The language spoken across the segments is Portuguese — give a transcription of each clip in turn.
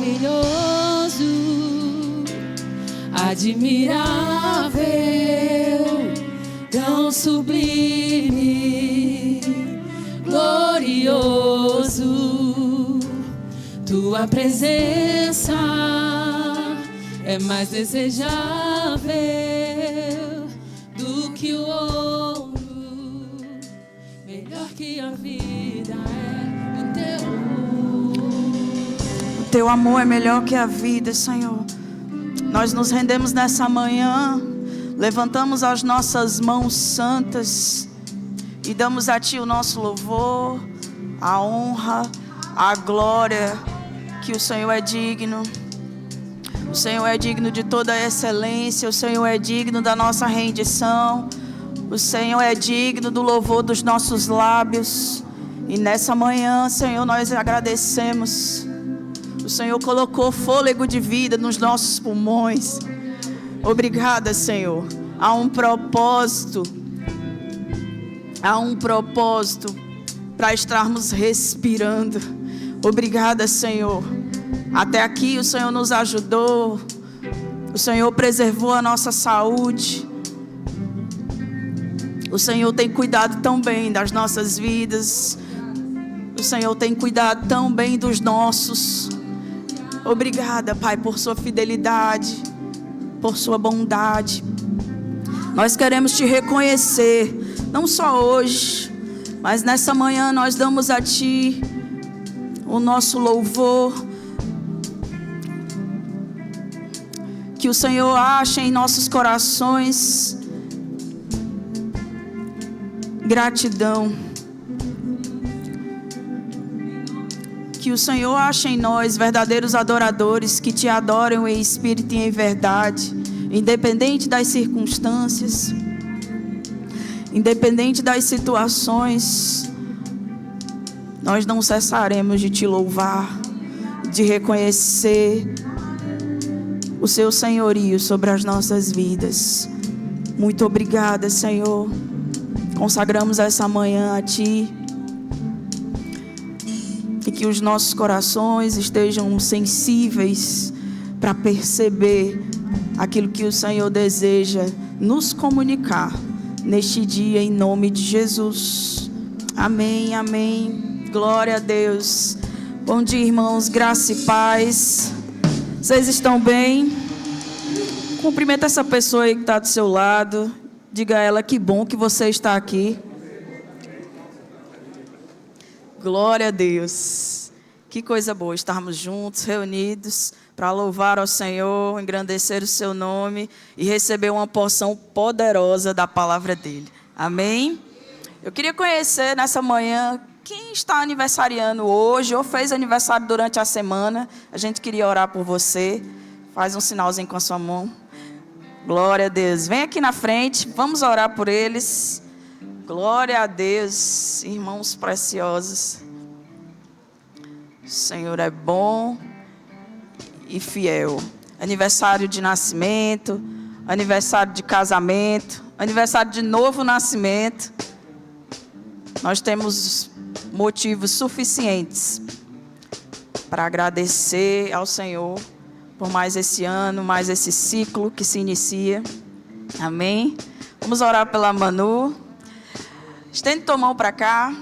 maravilhoso, admirável, tão sublime, glorioso. Tua presença é mais desejável do que o ouro, melhor que a vida é o teu amor. O teu amor é melhor que a vida, Senhor. Nós nos rendemos nessa manhã, levantamos as nossas mãos santas e damos a Ti o nosso louvor, a honra, a glória, que o Senhor é digno. O Senhor é digno de toda a excelência, o Senhor é digno da nossa rendição, o Senhor é digno do louvor dos nossos lábios. E nessa manhã, Senhor, nós agradecemos. O Senhor colocou fôlego de vida nos nossos pulmões. Obrigada, Senhor. Há um propósito para estarmos respirando. Obrigada, Senhor. Até aqui o Senhor nos ajudou. O Senhor preservou a nossa saúde. O Senhor tem cuidado tão bem das nossas vidas. O Senhor tem cuidado tão bem dos nossos. Obrigada, Pai, por sua fidelidade, por sua bondade. Nós queremos Te reconhecer, não só hoje, mas nessa manhã nós damos a Ti o nosso louvor. Que o Senhor ache em nossos corações gratidão. Que o Senhor ache em nós verdadeiros adoradores que Te adoram em espírito e em verdade, independente das circunstâncias, independente das situações. Nós não cessaremos de Te louvar, de reconhecer o Seu senhorio sobre as nossas vidas. Muito obrigada, Senhor. Consagramos essa manhã a Ti. E que os nossos corações estejam sensíveis para perceber aquilo que o Senhor deseja nos comunicar neste dia, em nome de Jesus. Amém, amém. Glória a Deus. Bom dia, irmãos. Graça e paz. Vocês estão bem? Cumprimenta essa pessoa aí que está do seu lado. Diga a ela que bom que você está aqui. Glória a Deus. Que coisa boa estarmos juntos, reunidos, para louvar ao Senhor, engrandecer o Seu nome e receber uma porção poderosa da palavra dEle. Amém? Eu queria conhecer nessa manhã quem está aniversariando hoje ou fez aniversário durante a semana. A gente queria orar por você. Faz um sinalzinho com a sua mão. Glória a Deus. Vem aqui na frente, vamos orar por eles. Glória a Deus, irmãos preciosos. O Senhor é bom e fiel. Aniversário de nascimento, aniversário de casamento, aniversário de novo nascimento. Nós temos motivos suficientes para agradecer ao Senhor por mais esse ano, mais esse ciclo que se inicia. Amém? Vamos orar pela Manu. Estende tua mão para cá.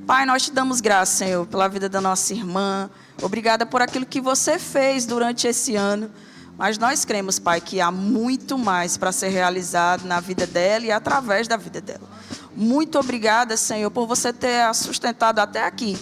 Pai, nós Te damos graça, Senhor, pela vida da nossa irmã. Obrigada por aquilo que você fez durante esse ano. Mas nós cremos, Pai, que há muito mais para ser realizado na vida dela e através da vida dela. Muito obrigada, Senhor, por você ter a sustentado até aqui.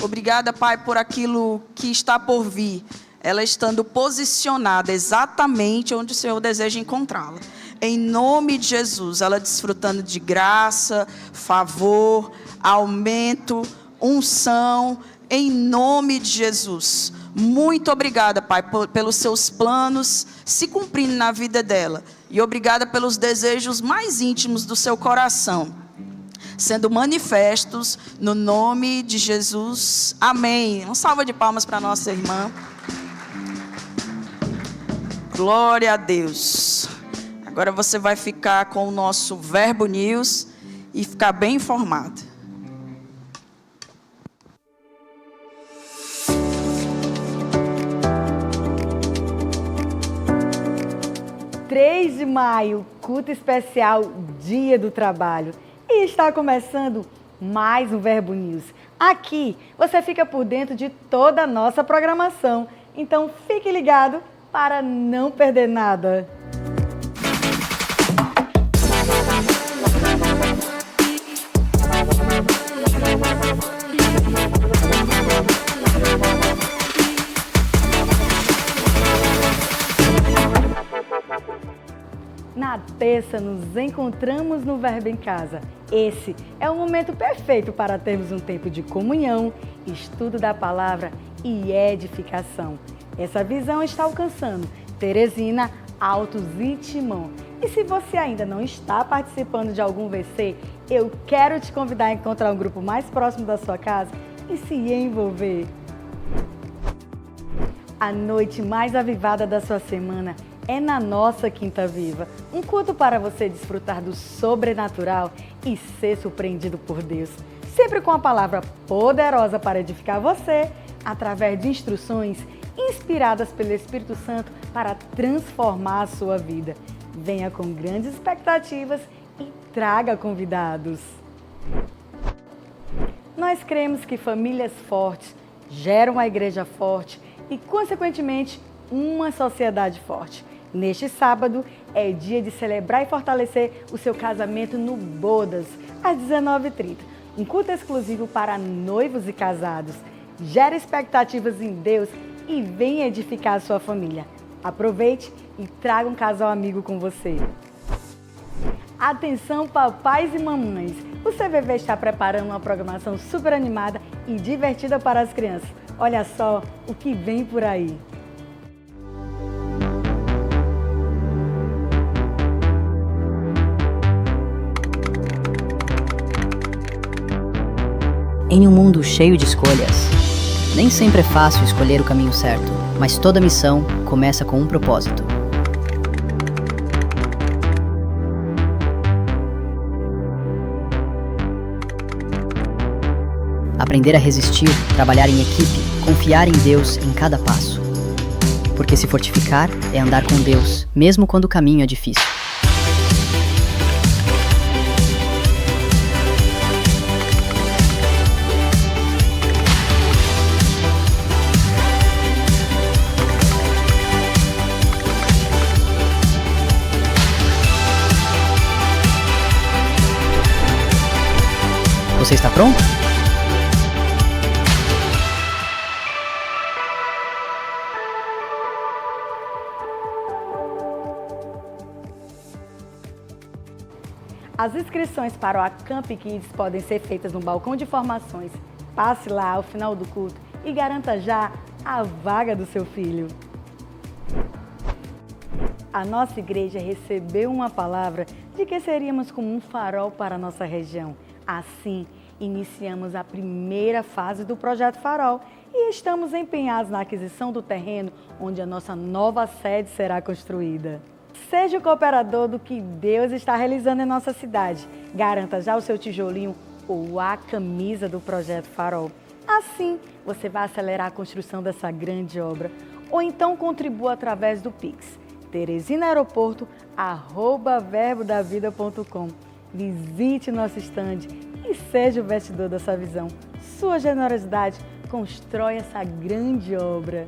Obrigada, Pai, por aquilo que está por vir. Ela estando posicionada exatamente onde o Senhor deseja encontrá-la. Em nome de Jesus, ela desfrutando de graça, favor, aumento, unção, em nome de Jesus. Muito obrigada, Pai, pelos Seus planos se cumprindo na vida dela. E obrigada pelos desejos mais íntimos do seu coração sendo manifestos no nome de Jesus. Amém. Uma salva de palmas para nossa irmã. Glória a Deus. Agora você vai ficar com o nosso Verbo News e ficar bem informado. 6 de maio, culto especial Dia do Trabalho. E está começando mais um Verbo News. Aqui você fica por dentro de toda a nossa programação. Então fique ligado para não perder nada. Na terça, nos encontramos no Verbo em Casa. Esse é o momento perfeito para termos um tempo de comunhão, estudo da palavra e edificação. Essa visão está alcançando Teresina, Altos e Timon. E se você ainda não está participando de algum VC, eu quero te convidar a encontrar um grupo mais próximo da sua casa e se envolver. A noite mais avivada da sua semana é na nossa Quinta Viva, um culto para você desfrutar do sobrenatural e ser surpreendido por Deus. Sempre com a palavra poderosa para edificar você, através de instruções inspiradas pelo Espírito Santo para transformar a sua vida. Venha com grandes expectativas e traga convidados. Nós cremos que famílias fortes geram uma igreja forte e, consequentemente, uma sociedade forte. Neste sábado é dia de celebrar e fortalecer o seu casamento no Bodas, às 19h30. Um culto exclusivo para noivos e casados. Gere expectativas em Deus e venha edificar a sua família. Aproveite e traga um casal amigo com você. Atenção, papais e mamães! O CVV está preparando uma programação super animada e divertida para as crianças. Olha só o que vem por aí. Em um mundo cheio de escolhas, nem sempre é fácil escolher o caminho certo, mas toda missão começa com um propósito. Aprender a resistir, trabalhar em equipe, confiar em Deus em cada passo. Porque se fortificar é andar com Deus, mesmo quando o caminho é difícil. Você está pronto? As inscrições para o Acamp Kids podem ser feitas no balcão de formações. Passe lá ao final do culto e garanta já a vaga do seu filho. A nossa igreja recebeu uma palavra de que seríamos como um farol para a nossa região. Assim, iniciamos a primeira fase do Projeto Farol e estamos empenhados na aquisição do terreno onde a nossa nova sede será construída. Seja o cooperador do que Deus está realizando em nossa cidade. Garanta já o seu tijolinho ou a camisa do Projeto Farol. Assim, você vai acelerar a construção dessa grande obra. Ou então contribua através do Pix. teresinaeroporto@verbodavida.com. Visite nosso estande e seja o vestidor dessa visão. Sua generosidade constrói essa grande obra.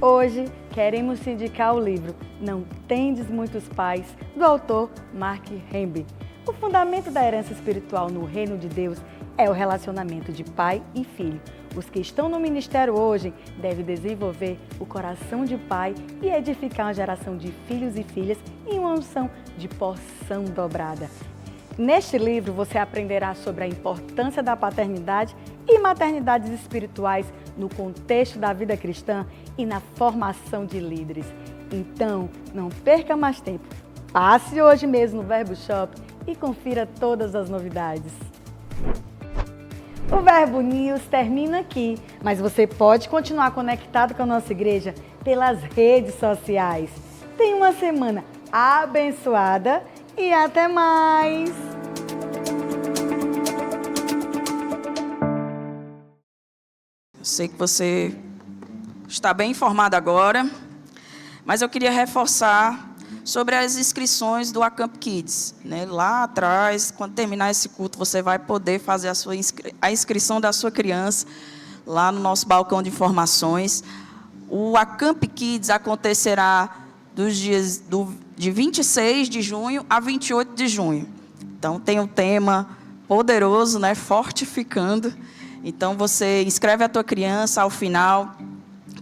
Hoje, queremos te indicar o livro Não Tendes Muitos Pais, do autor Mark Hemby. O fundamento da herança espiritual no reino de Deus é o relacionamento de pai e filho. Os que estão no ministério hoje devem desenvolver o coração de pai e edificar uma geração de filhos e filhas em uma unção de porção dobrada. Neste livro, você aprenderá sobre a importância da paternidade e maternidades espirituais no contexto da vida cristã e na formação de líderes. Então, não perca mais tempo. Passe hoje mesmo no Verbo Shop e confira todas as novidades. O Verbo News termina aqui, mas você pode continuar conectado com a nossa igreja pelas redes sociais. Tenha uma semana abençoada e até mais! Eu sei que você está bem informado agora, Mas eu queria reforçar sobre as inscrições do Acamp Kids, né? Lá atrás, quando terminar esse culto, você vai poder fazer a inscrição da sua criança lá no nosso balcão de informações. O Acamp Kids acontecerá dos dias de 26 de junho a 28 de junho. Então, tem um tema poderoso, né? Fortificando. Então, você inscreve a tua criança, ao final,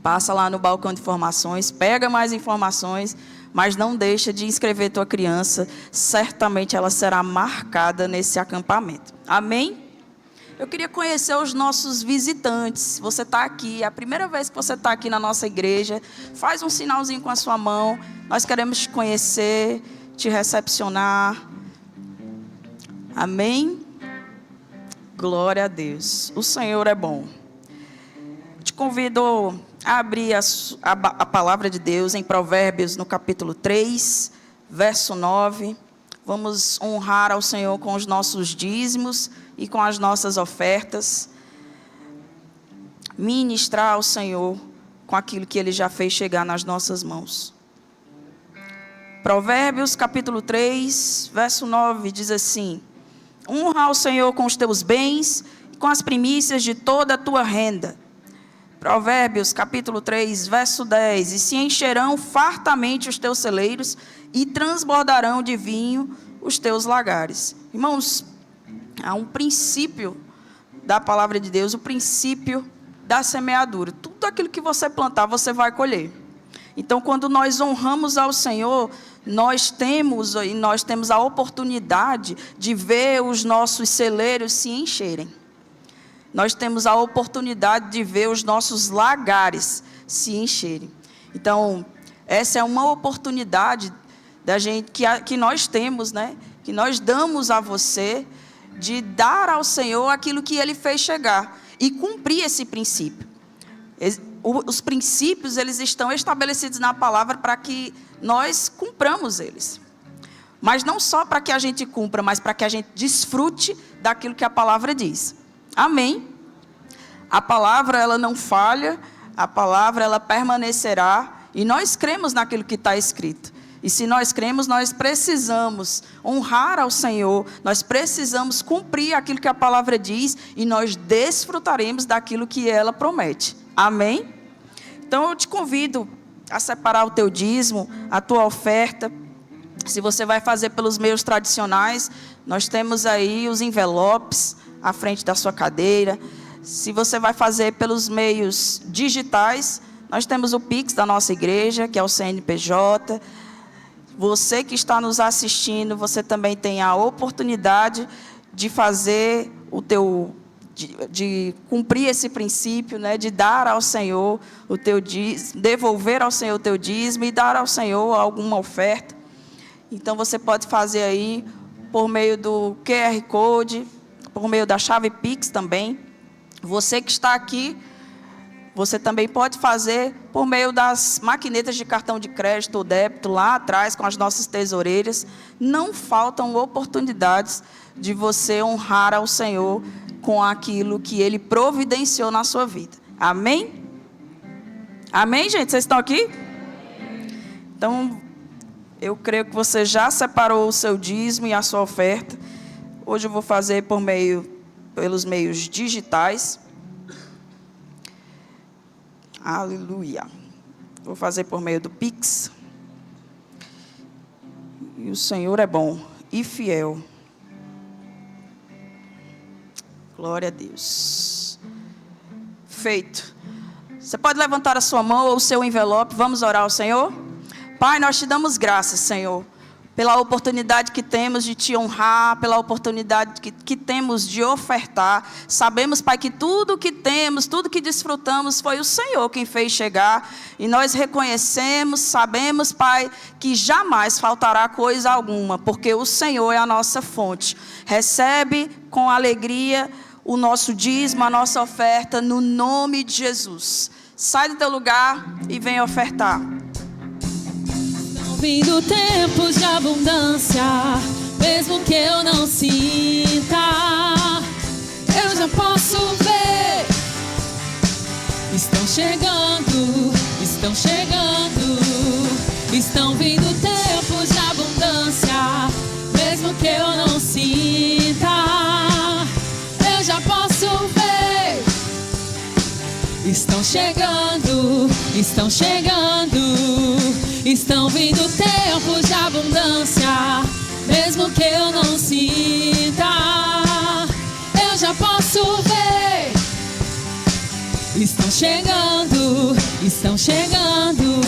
passa lá no balcão de informações, pega mais informações, mas não deixa de inscrever tua criança. Certamente ela será marcada nesse acampamento. Amém? Eu queria conhecer os nossos visitantes. Você está aqui, é a primeira vez que você está aqui na nossa igreja. Faz um sinalzinho com a sua mão. Nós queremos te conhecer, te recepcionar. Amém? Glória a Deus. O Senhor é bom. Te convido a abrir a palavra de Deus em Provérbios, no capítulo 3, verso 9. Vamos honrar ao Senhor com os nossos dízimos e com as nossas ofertas. Ministrar ao Senhor com aquilo que Ele já fez chegar nas nossas mãos. Provérbios, capítulo 3, verso 9, diz assim: honra ao Senhor com os teus bens e com as primícias de toda a tua renda. Provérbios, capítulo 3, verso 10. E se encherão fartamente os teus celeiros e transbordarão de vinho os teus lagares. Irmãos, há um princípio da palavra de Deus, o princípio da semeadura. Tudo aquilo que você plantar, você vai colher. Então, quando nós honramos ao Senhor, nós temos a oportunidade de ver os nossos celeiros se encherem. Nós temos a oportunidade de ver os nossos lagares se encherem. Então, essa é uma oportunidade da gente que nós temos, né? Que nós damos a você, de dar ao Senhor aquilo que Ele fez chegar e cumprir esse princípio. Os princípios, eles estão estabelecidos na palavra para que nós cumpramos eles. Mas não só para que a gente cumpra, mas para que a gente desfrute daquilo que a palavra diz. Amém? A palavra, ela não falha, a palavra, ela permanecerá, e nós cremos naquilo que está escrito. E se nós cremos, nós precisamos honrar ao Senhor, nós precisamos cumprir aquilo que a palavra diz, e nós desfrutaremos daquilo que ela promete. Amém? Então eu te convido a separar o teu dízimo, a tua oferta. Se você vai fazer pelos meios tradicionais, nós temos aí os envelopes à frente da sua cadeira. Se você vai fazer pelos meios digitais, nós temos o Pix da nossa igreja, que é o CNPJ. Você que está nos assistindo, você também tem a oportunidade de fazer de cumprir esse princípio, né, de dar ao Senhor o teu dízimo, devolver ao Senhor o teu dízimo e dar ao Senhor alguma oferta. Então você pode fazer aí por meio do QR Code, por meio da chave Pix também. Você que está aqui, você também pode fazer por meio das maquinetas de cartão de crédito ou débito lá atrás com as nossas tesoureiras. Não faltam oportunidades de você honrar ao Senhor com aquilo que Ele providenciou na sua vida. Amém? Amém, gente? Vocês estão aqui? Então, eu creio que você já separou o seu dízimo e a sua oferta. Hoje eu vou fazer pelos meios digitais. Aleluia. Vou fazer por meio do Pix. E o Senhor é bom e fiel. Glória a Deus. Feito. Você pode levantar a sua mão ou o seu envelope. Vamos orar ao Senhor? Pai, nós te damos graças, Senhor, pela oportunidade que temos de te honrar, pela oportunidade que temos de ofertar. Sabemos, Pai, que tudo que temos, tudo que desfrutamos foi o Senhor quem fez chegar. E nós reconhecemos, sabemos, Pai, que jamais faltará coisa alguma, porque o Senhor é a nossa fonte. Recebe com alegria o nosso dízimo, a nossa oferta, no nome de Jesus. Sai do teu lugar e vem ofertar. Vindo tempos de abundância, mesmo que eu não sinta, eu já posso ver. Estão chegando, estão chegando. Estão vindo tempos de abundância, mesmo que eu não sinta, eu já posso ver. Estão chegando, estão chegando. Estão vindo tempos de abundância, mesmo que eu não sinta, eu já posso ver. Estão chegando, estão chegando.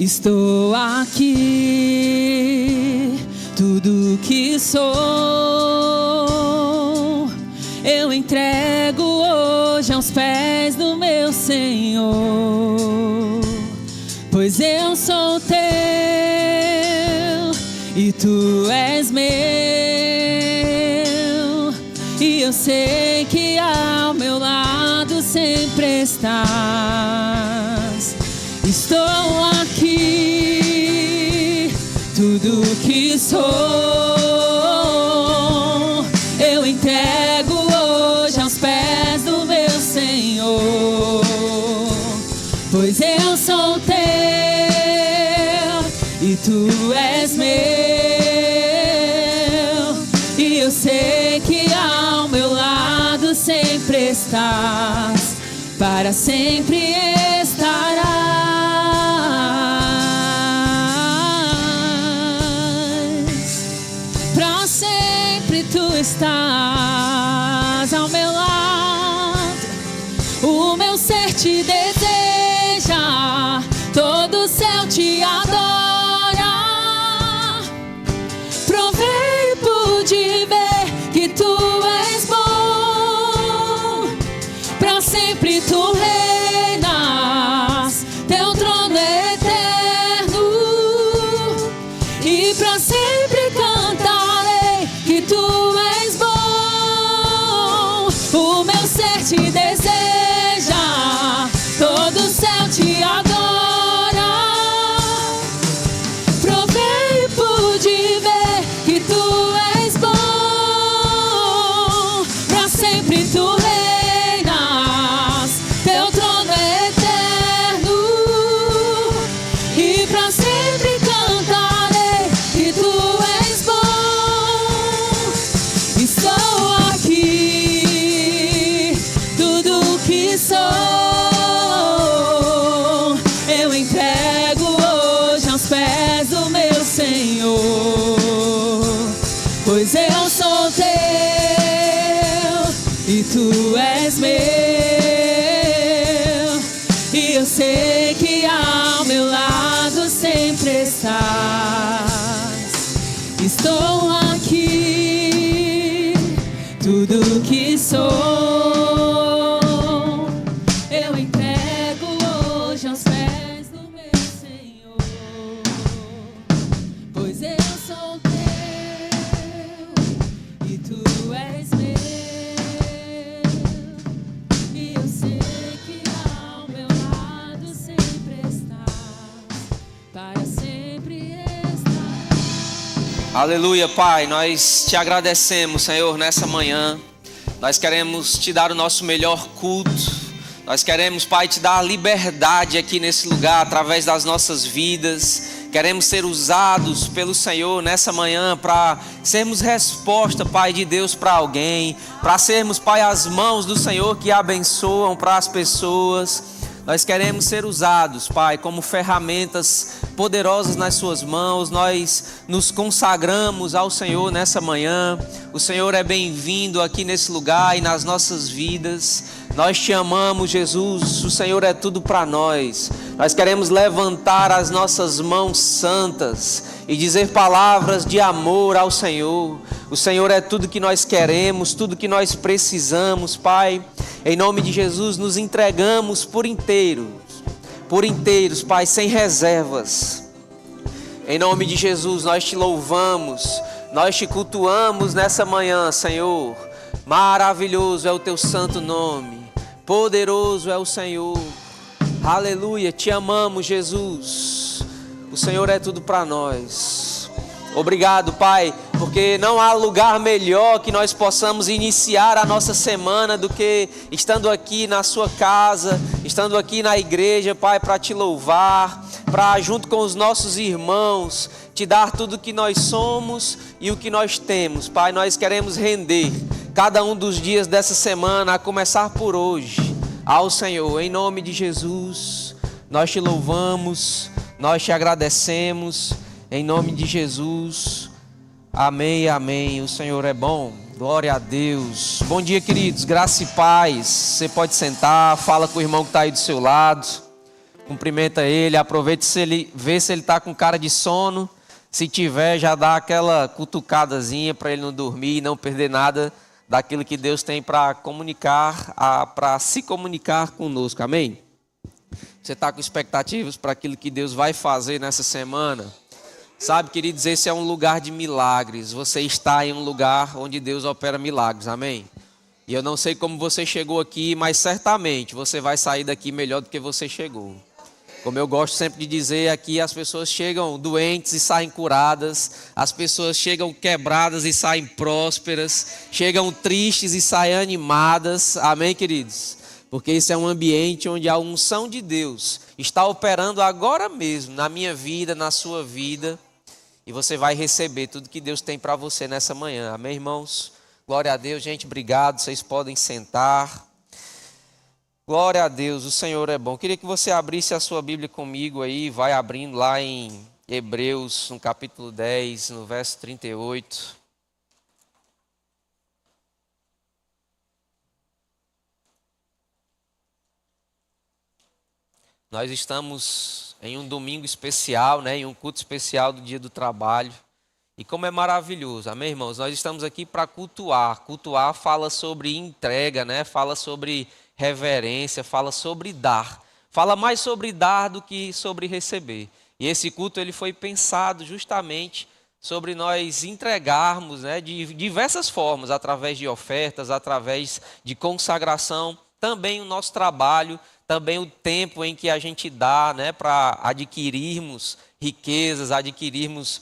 Estou aqui, tudo que sou, eu entrego hoje aos pés do meu Senhor. Pois eu sou teu e tu és meu, e eu sei que ao meu lado sempre estás. Estou aqui, tudo que sou, eu entrego hoje aos pés do meu Senhor. Pois eu sou teu e tu és meu, e eu sei que ao meu lado sempre estás, para sempre estarás. Tu estás ao meu lado, o meu ser te deseja, todo o céu te adora. Provei e pude ver que tu és bom, pra sempre tu reinas, teu trono é eterno, e pra sempre cantarei que tu te deseja, todo o céu te adora. Provei e pude ver que tu és bom, pra sempre tu reinas, teu trono é eterno, e pra sempre cantarei que tu és bom. Estou aqui, que sou, eu entrego hoje aos pés do meu Senhor. Pois eu sou teu e tu és meu, e eu sei que ao meu lado sempre estás. Estou aqui, tudo que sou, aleluia, Pai, nós te agradecemos, Senhor, nessa manhã. Nós queremos te dar o nosso melhor culto. Nós queremos, Pai, te dar liberdade aqui nesse lugar, através das nossas vidas. Queremos ser usados pelo Senhor nessa manhã para sermos resposta, Pai de Deus, para alguém. Para sermos, Pai, as mãos do Senhor que abençoam para as pessoas. Nós queremos ser usados, Pai, como ferramentas poderosas nas suas mãos. Nós nos consagramos ao Senhor nessa manhã. O Senhor é bem-vindo aqui nesse lugar e nas nossas vidas. Nós te amamos, Jesus. O Senhor é tudo para nós. Nós queremos levantar as nossas mãos santas e dizer palavras de amor ao Senhor. O Senhor é tudo que nós queremos, tudo que nós precisamos, Pai. Em nome de Jesus, nos entregamos por inteiros, Pai, sem reservas. Em nome de Jesus, nós te louvamos, nós te cultuamos nessa manhã, Senhor. Maravilhoso é o teu santo nome. Poderoso é o Senhor. Aleluia, te amamos, Jesus. O Senhor é tudo para nós. Obrigado, Pai, porque não há lugar melhor que nós possamos iniciar a nossa semana do que estando aqui na sua casa, estando aqui na igreja, Pai, para te louvar, para junto com os nossos irmãos te dar tudo o que nós somos e o que nós temos. Pai, nós queremos render cada um dos dias dessa semana, a começar por hoje, ao Senhor. Em nome de Jesus, nós te louvamos, nós te agradecemos, em nome de Jesus. Amém, amém. O Senhor é bom. Glória a Deus. Bom dia, queridos. Graça e paz. Você pode sentar, fala com o irmão que está aí do seu lado, cumprimenta ele, aproveite se ele vê se ele está com cara de sono. Se tiver, já dá aquela cutucadazinha para ele não dormir e não perder nada daquilo que Deus tem para comunicar, para se comunicar conosco. Amém? Você está com expectativas para aquilo que Deus vai fazer nessa semana? Sabe, queridos, esse é um lugar de milagres. Você está em um lugar onde Deus opera milagres. Amém? E eu não sei como você chegou aqui, mas certamente você vai sair daqui melhor do que você chegou. Como eu gosto sempre de dizer aqui, as pessoas chegam doentes e saem curadas, as pessoas chegam quebradas e saem prósperas, chegam tristes e saem animadas. Amém, queridos? Porque esse é um ambiente onde a unção de Deus está operando agora mesmo na minha vida, na sua vida, e você vai receber tudo que Deus tem para você nessa manhã. Amém, irmãos? Glória a Deus, gente, obrigado. Vocês podem sentar. Glória a Deus, o Senhor é bom. Queria que você abrisse a sua Bíblia comigo aí, vai abrindo lá em Hebreus, no capítulo 10, no verso 38. Nós estamos em um domingo especial, né, em um culto especial do Dia do Trabalho. E como é maravilhoso, amém, irmãos? Nós estamos aqui para cultuar. Cultuar fala sobre entrega, né? Fala sobre reverência, fala sobre dar. Fala mais sobre dar do que sobre receber. E esse culto ele foi pensado justamente sobre nós entregarmos, né, de diversas formas, através de ofertas, através de consagração, também o nosso trabalho, também o tempo em que a gente dá, né, para adquirirmos riquezas, adquirirmos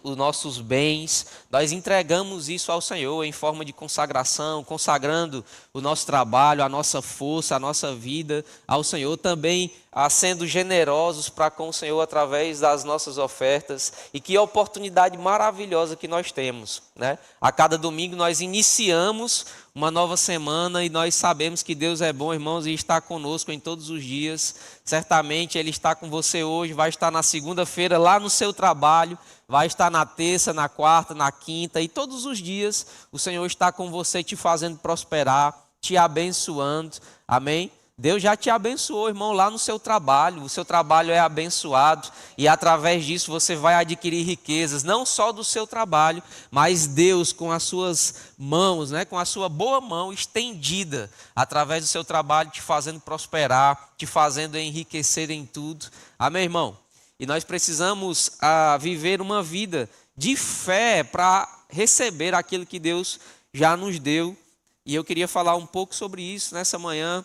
os nossos bens. Nós entregamos isso ao Senhor em forma de consagração, consagrando o nosso trabalho, a nossa força, a nossa vida ao Senhor, também sendo generosos para com o Senhor através das nossas ofertas. E que oportunidade maravilhosa que nós temos, né? A cada domingo nós iniciamos uma nova semana e nós sabemos que Deus é bom, irmãos, e está conosco em todos os dias. Certamente Ele está com você hoje, vai estar na segunda-feira lá no seu trabalho, vai estar na terça, na quarta, na quinta, e todos os dias o Senhor está com você, te fazendo prosperar, te abençoando. Amém? Deus já te abençoou, irmão, lá no seu trabalho. O seu trabalho é abençoado e através disso você vai adquirir riquezas, não só do seu trabalho, mas Deus com as suas mãos, né, com a sua boa mão estendida através do seu trabalho, te fazendo prosperar, te fazendo enriquecer em tudo. Amém, irmão? E nós precisamos viver uma vida de fé para receber aquilo que Deus já nos deu. E eu queria falar um pouco sobre isso nessa manhã.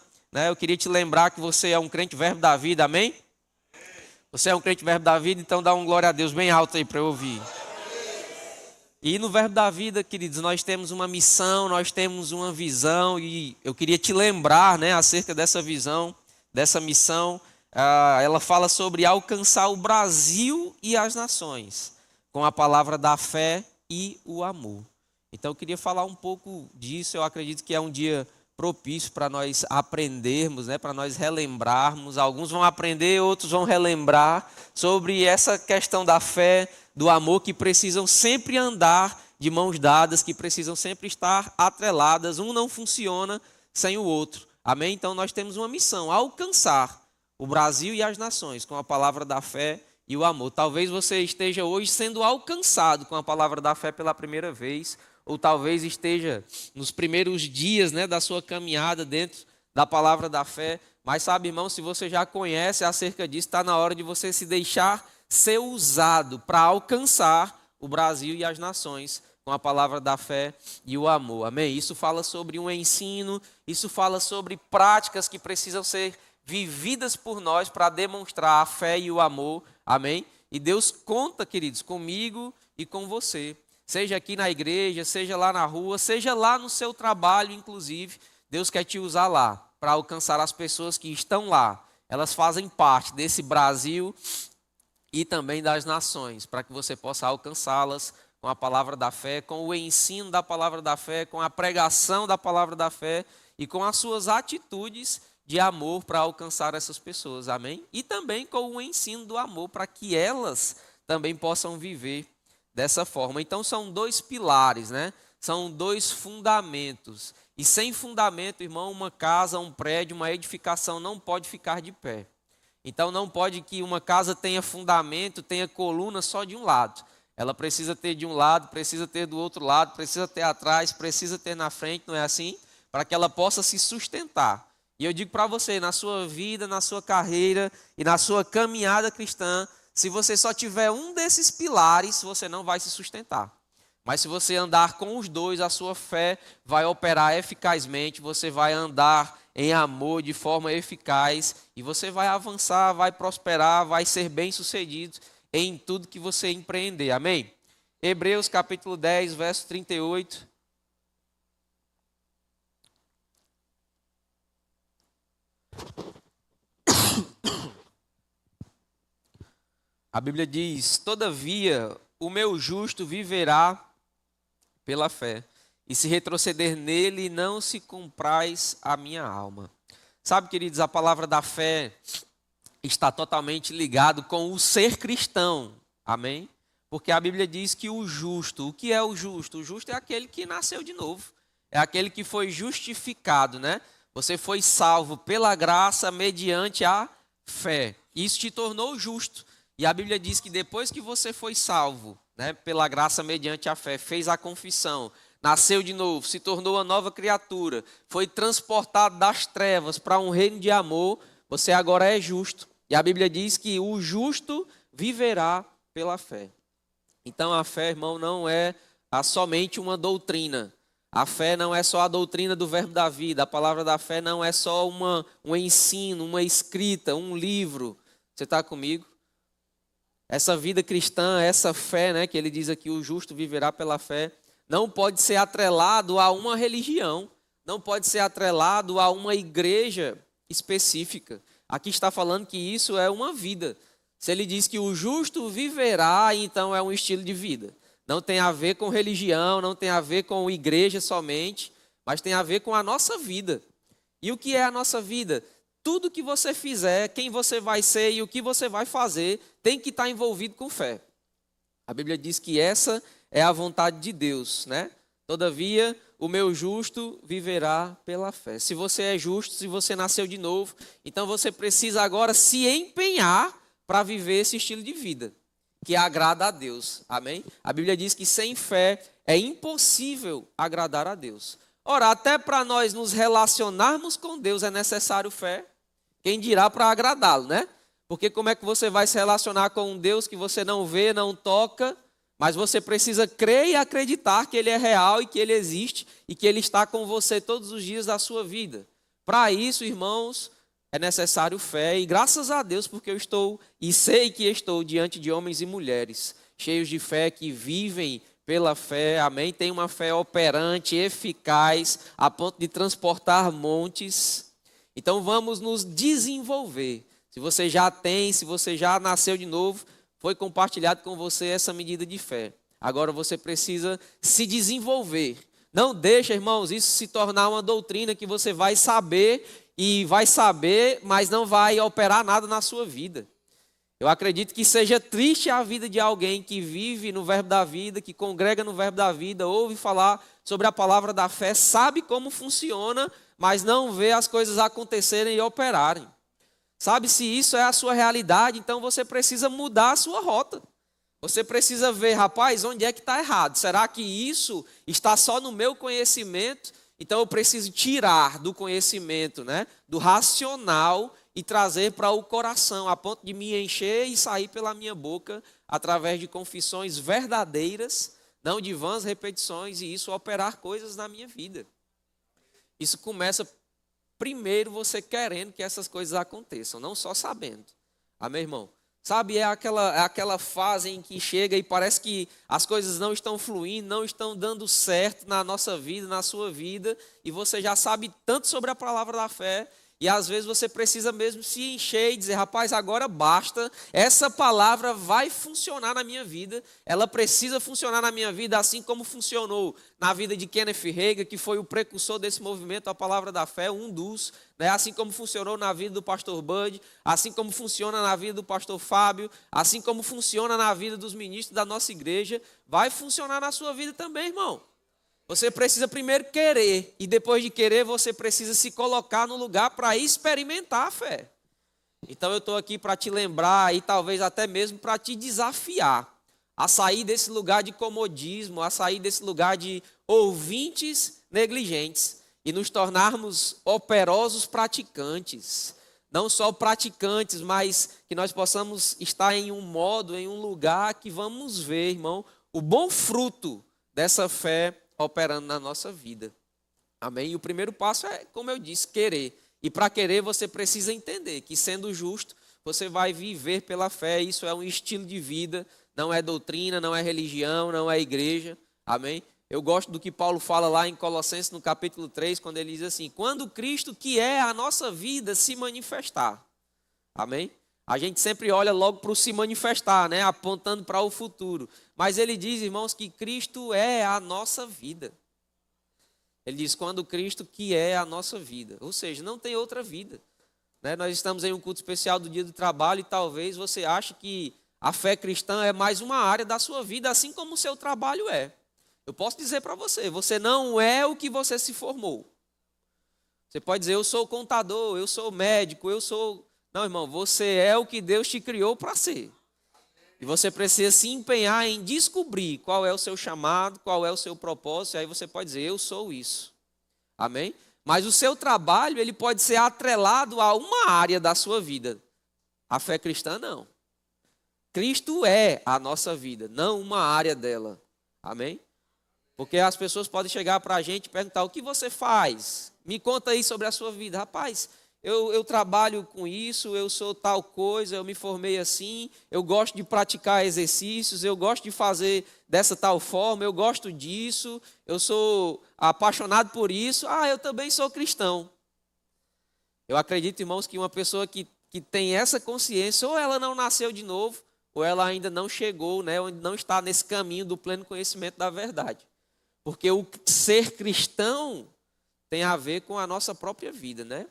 Eu queria te lembrar que você é um crente verbo da vida, amém? Você é um crente verbo da vida, então dá um glória a Deus bem alto aí para eu ouvir. E no verbo da vida, queridos, nós temos uma missão, nós temos uma visão, e eu queria te lembrar, né, acerca dessa visão, dessa missão. Ela fala sobre alcançar o Brasil e as nações, com a palavra da fé e o amor. Então eu queria falar um pouco disso. Eu acredito que é um dia propício para nós aprendermos, né, para nós relembrarmos. Alguns vão aprender, outros vão relembrar sobre essa questão da fé, do amor, que precisam sempre andar de mãos dadas, que precisam sempre estar atreladas. Um não funciona sem o outro. Amém? Então nós temos uma missão: alcançar o Brasil e as nações com a palavra da fé e o amor. Talvez você esteja hoje sendo alcançado com a palavra da fé pela primeira vez, ou talvez esteja nos primeiros dias, né, da sua caminhada dentro da palavra da fé. Mas sabe, irmão, se você já conhece acerca disso, está na hora de você se deixar ser usado para alcançar o Brasil e as nações com a palavra da fé e o amor. Amém? Isso fala sobre um ensino, isso fala sobre práticas que precisam ser vividas por nós para demonstrar a fé e o amor. Amém? E Deus conta, queridos, comigo e com você. Seja aqui na igreja, seja lá na rua, seja lá no seu trabalho, inclusive. Deus quer te usar lá para alcançar as pessoas que estão lá. Elas fazem parte desse Brasil e também das nações, para que você possa alcançá-las com a palavra da fé, com o ensino da palavra da fé, com a pregação da palavra da fé e com as suas atitudes de amor para alcançar essas pessoas, amém? E também com o ensino do amor para que elas também possam viver dessa forma. Então são dois pilares, né? São dois fundamentos. E sem fundamento, irmão, uma casa, um prédio, uma edificação não pode ficar de pé. Então não pode que uma casa tenha fundamento, tenha coluna só de um lado. Ela precisa ter de um lado, precisa ter do outro lado, precisa ter atrás, precisa ter na frente, não é assim? Para que ela possa se sustentar. E eu digo para você, na sua vida, na sua carreira e na sua caminhada cristã, se você só tiver um desses pilares, você não vai se sustentar. Mas se você andar com os dois, a sua fé vai operar eficazmente, você vai andar em amor de forma eficaz e você vai avançar, vai prosperar, vai ser bem-sucedido em tudo que você empreender. Amém? Hebreus capítulo 10, verso 38. A Bíblia diz: todavia, o meu justo viverá pela fé, e se retroceder nele, não se compraz a minha alma. Sabe, queridos, a palavra da fé está totalmente ligado com o ser cristão, amém? Porque a Bíblia diz que o justo, o que é o justo? O justo é aquele que nasceu de novo, é aquele que foi justificado, né? Você foi salvo pela graça mediante a fé, isso te tornou justo. E a Bíblia diz que depois que você foi salvo, né, pela graça mediante a fé, fez a confissão, nasceu de novo, se tornou uma nova criatura, foi transportado das trevas para um reino de amor, você agora é justo. E a Bíblia diz que o justo viverá pela fé. Então a fé, irmão, não é somente uma doutrina. A fé não é só a doutrina do verbo da vida. A palavra da fé não é só um ensino, uma escrita, um livro. Você está comigo? Essa vida cristã, essa fé, né, que ele diz aqui, o justo viverá pela fé, não pode ser atrelado a uma religião, não pode ser atrelado a uma igreja específica. Aqui está falando que isso é uma vida. Se ele diz que o justo viverá, então é um estilo de vida. Não tem a ver com religião, não tem a ver com igreja somente, mas tem a ver com a nossa vida. E o que é a nossa vida? Tudo que você fizer, quem você vai ser e o que você vai fazer, tem que estar envolvido com fé. A Bíblia diz que essa é a vontade de Deus, né? Todavia, o meu justo viverá pela fé. Se você é justo, se você nasceu de novo, então você precisa agora se empenhar para viver esse estilo de vida, que agrada a Deus. Amém? A Bíblia diz que sem fé é impossível agradar a Deus. Ora, até para nós nos relacionarmos com Deus é necessário fé. Quem dirá para agradá-lo, né? Porque como é que você vai se relacionar com um Deus que você não vê, não toca, mas você precisa crer e acreditar que Ele é real e que Ele existe e que Ele está com você todos os dias da sua vida. Para isso, irmãos, é necessário fé e graças a Deus porque eu estou e sei que estou diante de homens e mulheres cheios de fé que vivem pela fé, amém? Tem uma fé operante, eficaz, a ponto de transportar montes. Então vamos nos desenvolver. Se você já tem, se você já nasceu de novo, foi compartilhado com você essa medida de fé. Agora você precisa se desenvolver. Não deixa, irmãos, isso se tornar uma doutrina que você vai saber, mas não vai operar nada na sua vida. Eu acredito que seja triste a vida de alguém que vive no verbo da vida, que congrega no verbo da vida, ouve falar sobre a palavra da fé, sabe como funciona, mas não vê as coisas acontecerem e operarem. Sabe, se isso é a sua realidade, então você precisa mudar a sua rota. Você precisa ver, rapaz, onde é que está errado? Será que isso está só no meu conhecimento? Então eu preciso tirar do conhecimento, né, do racional e trazer para o coração, a ponto de me encher e sair pela minha boca através de confissões verdadeiras, não de vãs repetições, e isso operar coisas na minha vida. Isso começa primeiro você querendo que essas coisas aconteçam, não só sabendo. Amém, irmão? Sabe, é aquela fase em que chega e parece que as coisas não estão fluindo, não estão dando certo na nossa vida, na sua vida, e você já sabe tanto sobre a palavra da fé, e às vezes você precisa mesmo se encher e dizer, rapaz, agora basta, essa palavra vai funcionar na minha vida, ela precisa funcionar na minha vida, assim como funcionou na vida de Kenneth Hagin, que foi o precursor desse movimento, a palavra da fé, um dos, né? Assim como funcionou na vida do pastor Bud, assim como funciona na vida do pastor Fábio, assim como funciona na vida dos ministros da nossa igreja, vai funcionar na sua vida também, irmão. Você precisa primeiro querer, e depois de querer, você precisa se colocar no lugar para experimentar a fé. Então eu estou aqui para te lembrar, e talvez até mesmo para te desafiar, a sair desse lugar de comodismo, a sair desse lugar de ouvintes negligentes, e nos tornarmos operosos praticantes. Não só praticantes, mas que nós possamos estar em um modo, em um lugar que vamos ver, irmão, o bom fruto dessa fé operando na nossa vida. Amém? E o primeiro passo é, como eu disse, querer. E para querer você precisa entender que, sendo justo, você vai viver pela fé. Isso é um estilo de vida, não é doutrina, não é religião, não é igreja. Amém? Eu gosto do que Paulo fala lá em Colossenses, no capítulo 3, quando ele diz assim, quando Cristo, que é a nossa vida, se manifestar. Amém? A gente sempre olha logo para o se manifestar, né? Apontando para o futuro. Mas ele diz, irmãos, que Cristo é a nossa vida. Ele diz, quando Cristo que é a nossa vida. Ou seja, não tem outra vida. Né? Nós estamos em um culto especial do Dia do Trabalho e talvez você ache que a fé cristã é mais uma área da sua vida, assim como o seu trabalho é. Eu posso dizer para você, você não é o que você se formou. Você pode dizer, eu sou contador, eu sou médico, eu sou... Não, irmão, você é o que Deus te criou para ser. E você precisa se empenhar em descobrir qual é o seu chamado, qual é o seu propósito, e aí você pode dizer, eu sou isso. Amém? Mas o seu trabalho, ele pode ser atrelado a uma área da sua vida. A fé cristã, não. Cristo é a nossa vida, não uma área dela. Amém? Porque as pessoas podem chegar para a gente e perguntar, o que você faz? Me conta aí sobre a sua vida. Rapaz, eu trabalho com isso, eu sou tal coisa, eu me formei assim, eu gosto de praticar exercícios, eu gosto de fazer dessa tal forma, eu gosto disso, eu sou apaixonado por isso, eu também sou cristão. Eu acredito, irmãos, que uma pessoa que tem essa consciência, ou ela não nasceu de novo, ou ela ainda não chegou, né, ou não está nesse caminho do pleno conhecimento da verdade. Porque o ser cristão tem a ver com a nossa própria vida, né?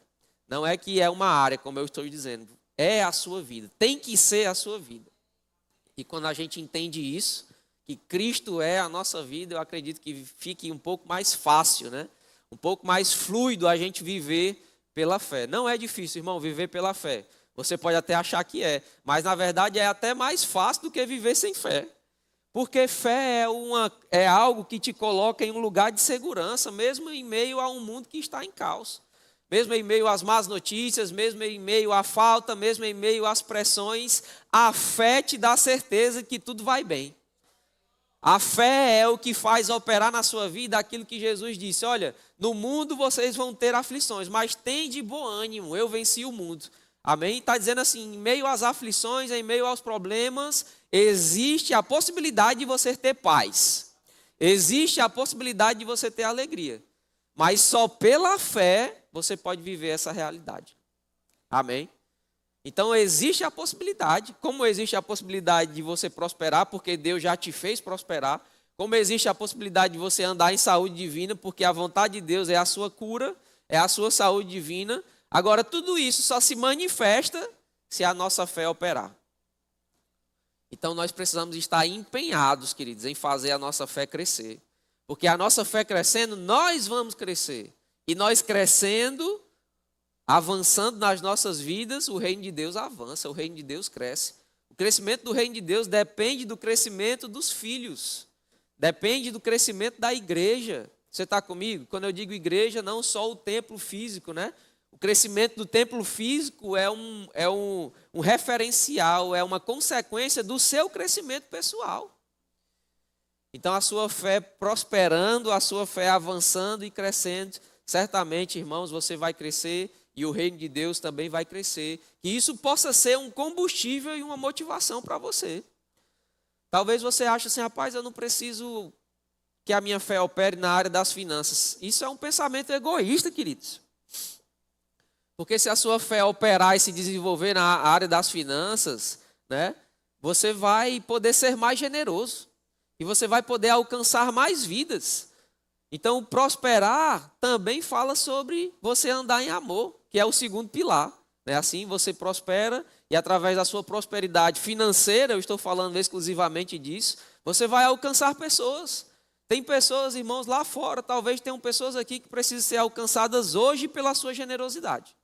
Não é que é uma área, como eu estou dizendo, é a sua vida, tem que ser a sua vida. E quando a gente entende isso, que Cristo é a nossa vida, eu acredito que fique um pouco mais fácil, né? Um pouco mais fluido a gente viver pela fé. Não é difícil, irmão, viver pela fé. Você pode até achar que é, mas na verdade é até mais fácil do que viver sem fé. Porque fé é algo que te coloca em um lugar de segurança, mesmo em meio a um mundo que está em caos. Mesmo em meio às más notícias, mesmo em meio à falta, mesmo em meio às pressões, a fé te dá certeza que tudo vai bem. A fé é o que faz operar na sua vida aquilo que Jesus disse, olha, no mundo vocês vão ter aflições, mas tem de bom ânimo, eu venci o mundo. Amém? Está dizendo assim, em meio às aflições, em meio aos problemas, existe a possibilidade de você ter paz. Existe a possibilidade de você ter alegria. Mas só pela fé você pode viver essa realidade. Amém? Então existe a possibilidade, como existe a possibilidade de você prosperar, porque Deus já te fez prosperar, como existe a possibilidade de você andar em saúde divina, porque a vontade de Deus é a sua cura, é a sua saúde divina. Agora, tudo isso só se manifesta se a nossa fé operar. Então nós precisamos estar empenhados, queridos, em fazer a nossa fé crescer. Porque a nossa fé crescendo, nós vamos crescer. E nós crescendo, avançando nas nossas vidas, o reino de Deus avança, o reino de Deus cresce. O crescimento do reino de Deus depende do crescimento dos filhos. Depende do crescimento da igreja. Você está comigo? Quando eu digo igreja, não só o templo físico, né? O crescimento do templo físico é um referencial, é uma consequência do seu crescimento pessoal. Então a sua fé prosperando, a sua fé avançando e crescendo, certamente, irmãos, você vai crescer e o reino de Deus também vai crescer. Que isso possa ser um combustível e uma motivação para você. Talvez você ache assim, rapaz, eu não preciso que a minha fé opere na área das finanças. Isso é um pensamento egoísta, queridos. Porque se a sua fé operar e se desenvolver na área das finanças, né, você vai poder ser mais generoso. E você vai poder alcançar mais vidas. Então, prosperar também fala sobre você andar em amor, que é o segundo pilar. Né? Assim você prospera e através da sua prosperidade financeira, eu estou falando exclusivamente disso, você vai alcançar pessoas. Tem pessoas, irmãos, lá fora, talvez tenham pessoas aqui que precisam ser alcançadas hoje pela sua generosidade.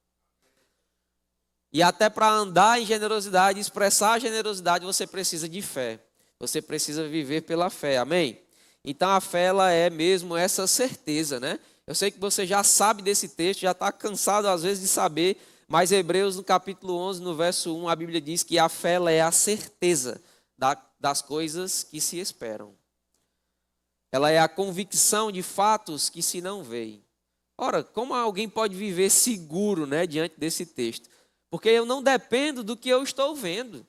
E até para andar em generosidade, expressar a generosidade, você precisa de fé. Você precisa viver pela fé, amém? Então a fé, ela é mesmo essa certeza, né? Eu sei que você já sabe desse texto, já está cansado às vezes de saber, mas Hebreus no capítulo 11, no verso 1, a Bíblia diz que a fé, ela é a certeza das coisas que se esperam. Ela é a convicção de fatos que se não veem. Ora, como alguém pode viver seguro, né, diante desse texto? Porque eu não dependo do que eu estou vendo.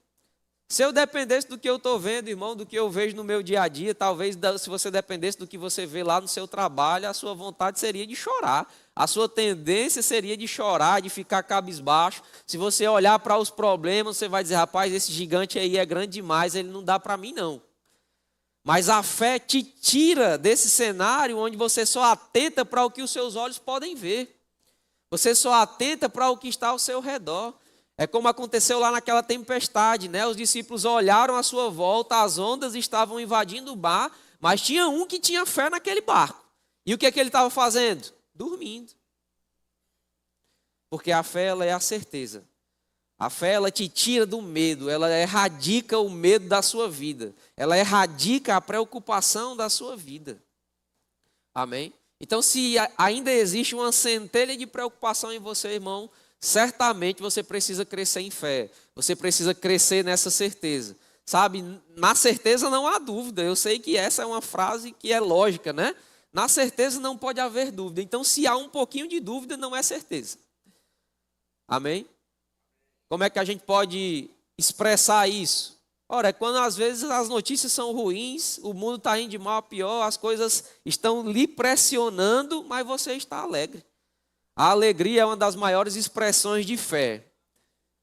Se eu dependesse do que eu estou vendo, irmão, do que eu vejo no meu dia a dia, talvez se você dependesse do que você vê lá no seu trabalho, a sua vontade seria de chorar. A sua tendência seria de chorar, de ficar cabisbaixo. Se você olhar para os problemas, você vai dizer, rapaz, esse gigante aí é grande demais, ele não dá para mim não. Mas a fé te tira desse cenário onde você só atenta para o que os seus olhos podem ver. Você só atenta para o que está ao seu redor. É como aconteceu lá naquela tempestade, né? Os discípulos olharam à sua volta, as ondas estavam invadindo o bar, mas tinha um que tinha fé naquele barco. E o que é que ele estava fazendo? Dormindo. Porque a fé, ela é a certeza. A fé, ela te tira do medo, ela erradica o medo da sua vida. Ela erradica a preocupação da sua vida. Amém? Então, se ainda existe uma centelha de preocupação em você, irmão, certamente você precisa crescer em fé. Você precisa crescer nessa certeza. Sabe, na certeza não há dúvida. Eu sei que essa é uma frase que é lógica, né? Na certeza não pode haver dúvida. Então, se há um pouquinho de dúvida, não é certeza. Amém? Como é que a gente pode expressar isso? Ora, é quando às vezes as notícias são ruins, o mundo está indo de mal a pior, as coisas estão lhe pressionando, mas você está alegre. A alegria é uma das maiores expressões de fé.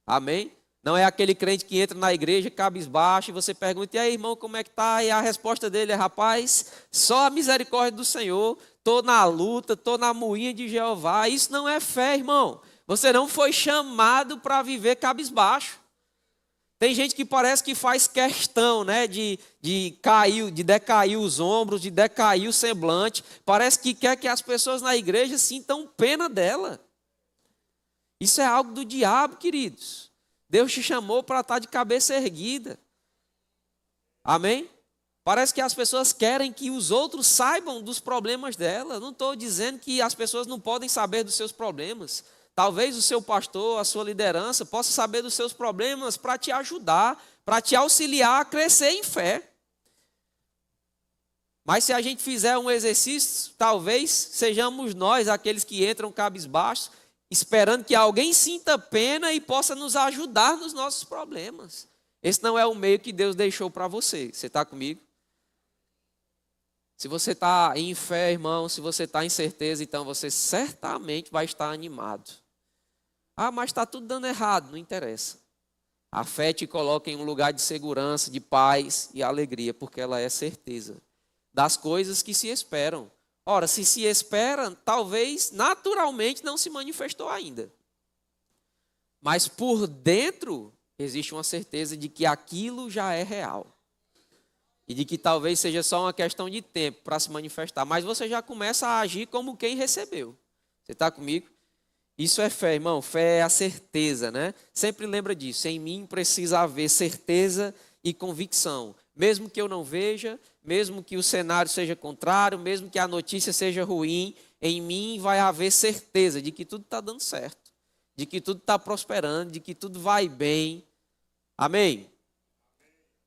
Amém? Não é aquele crente que entra na igreja cabisbaixo e você pergunta, e aí, irmão, como é que está? E a resposta dele é, rapaz, só a misericórdia do Senhor, estou na luta, estou na moinha de Jeová. Isso não é fé, irmão. Você não foi chamado para viver cabisbaixo. Tem gente que parece que faz questão, né, de decair os ombros, de decair o semblante. Parece que quer que as pessoas na igreja sintam pena dela. Isso é algo do diabo, queridos. Deus te chamou para estar de cabeça erguida. Amém? Parece que as pessoas querem que os outros saibam dos problemas dela. Não estou dizendo que as pessoas não podem saber dos seus problemas. Talvez o seu pastor, a sua liderança, possa saber dos seus problemas para te ajudar, para te auxiliar a crescer em fé. Mas se a gente fizer um exercício, talvez sejamos nós aqueles que entram cabisbaixos, esperando que alguém sinta pena e possa nos ajudar nos nossos problemas. Esse não é o meio que Deus deixou para você. Você está comigo? Se você está em fé, irmão, se você está em certeza, então você certamente vai estar animado. Ah, mas está tudo dando errado, não interessa. A fé te coloca em um lugar de segurança, de paz e alegria, porque ela é certeza das coisas que se esperam. Ora, se espera, talvez naturalmente não se manifestou ainda. Mas por dentro existe uma certeza de que aquilo já é real. E de que talvez seja só uma questão de tempo para se manifestar. Mas você já começa a agir como quem recebeu. Você está comigo? Isso é fé, irmão. Fé é a certeza, né? Sempre lembra disso. Em mim precisa haver certeza e convicção. Mesmo que eu não veja, mesmo que o cenário seja contrário, mesmo que a notícia seja ruim, em mim vai haver certeza de que tudo está dando certo. De que tudo está prosperando, de que tudo vai bem. Amém?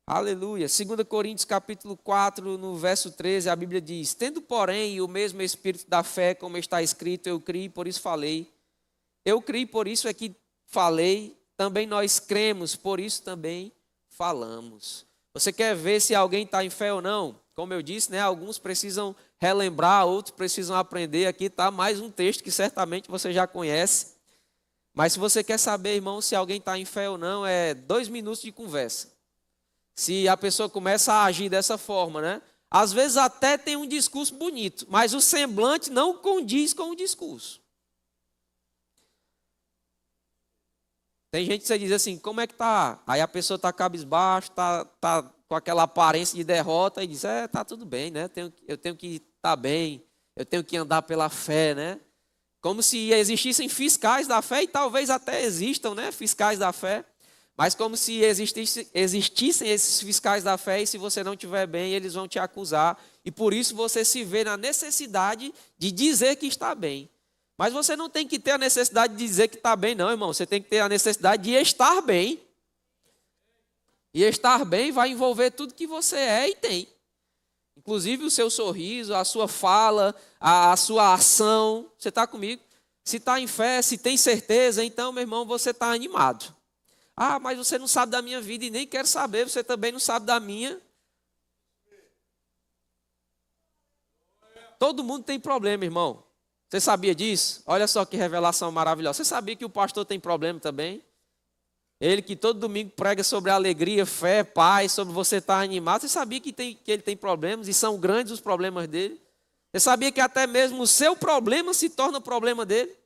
Aleluia. 2 Coríntios capítulo 4, no verso 13, a Bíblia diz: tendo, porém, o mesmo espírito da fé, como está escrito, eu criei, por isso falei. Eu criei, por isso é que falei. Também nós cremos, por isso também falamos. Você quer ver se alguém está em fé ou não? Como eu disse, né, alguns precisam relembrar, outros precisam aprender. Aqui está mais um texto que certamente você já conhece. Mas se você quer saber, irmão, se alguém está em fé ou não, é 2 minutos de conversa. Se a pessoa começa a agir dessa forma, né? Às vezes até tem um discurso bonito, mas o semblante não condiz com o discurso. Tem gente que você diz assim, como é que tá? Aí a pessoa está cabisbaixo, tá com aquela aparência de derrota e diz, tá tudo bem, né? Eu tenho que estar bem, eu tenho que andar pela fé, né? Como se existissem fiscais da fé, e talvez até existam, né? Fiscais da fé. Mas como se existissem esses fiscais da fé, e se você não estiver bem, eles vão te acusar. E por isso você se vê na necessidade de dizer que está bem. Mas você não tem que ter a necessidade de dizer que está bem, não, irmão. Você tem que ter a necessidade de estar bem. E estar bem vai envolver tudo que você é e tem. Inclusive o seu sorriso, a sua fala, a sua ação. Você está comigo? Se está em fé, se tem certeza, então, meu irmão, você está animado. Ah, mas você não sabe da minha vida e nem quer saber, você também não sabe da minha. Todo mundo tem problema, irmão. Você sabia disso? Olha só que revelação maravilhosa. Você sabia que o pastor tem problema também? Ele que todo domingo prega sobre alegria, fé, paz, sobre você estar animado. Você sabia que ele tem problemas e são grandes os problemas dele? Você sabia que até mesmo o seu problema se torna o problema dele?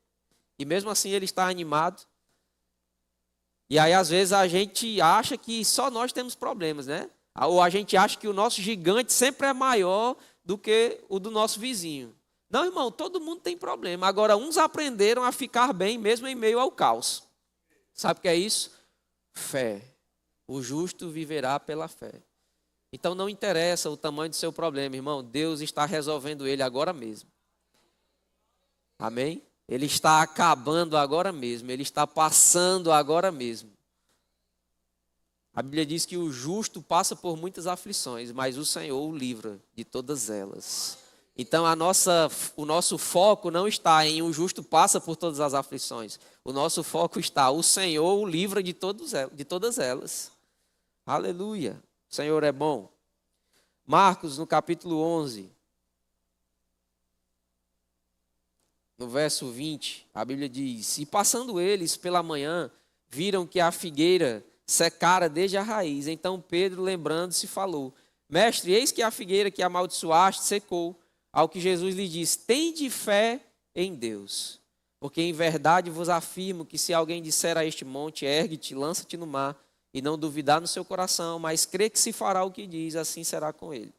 E mesmo assim ele está animado. E aí às vezes a gente acha que só nós temos problemas, né? Ou a gente acha que o nosso gigante sempre é maior do que o do nosso vizinho. Não, irmão, todo mundo tem problema. Agora, uns aprenderam a ficar bem mesmo em meio ao caos. Sabe o que é isso? Fé. O justo viverá pela fé. Então não interessa o tamanho do seu problema, irmão. Deus está resolvendo ele agora mesmo. Amém? Ele está acabando agora mesmo. Ele está passando agora mesmo. A Bíblia diz que o justo passa por muitas aflições, mas o Senhor o livra de todas elas. Então o nosso foco não está em o justo passa por todas as aflições. O nosso foco está, o Senhor o livra de todas elas. Aleluia. O Senhor é bom. Marcos, no capítulo 11, no verso 20, a Bíblia diz: e passando eles pela manhã, viram que a figueira secara desde a raiz. Então Pedro, lembrando-se, falou: mestre, eis que a figueira que amaldiçoaste secou. Ao que Jesus lhe disse: tende fé em Deus, porque em verdade vos afirmo que se alguém disser a este monte, ergue-te, lança-te no mar, e não duvidar no seu coração, mas crê que se fará o que diz, assim será com ele.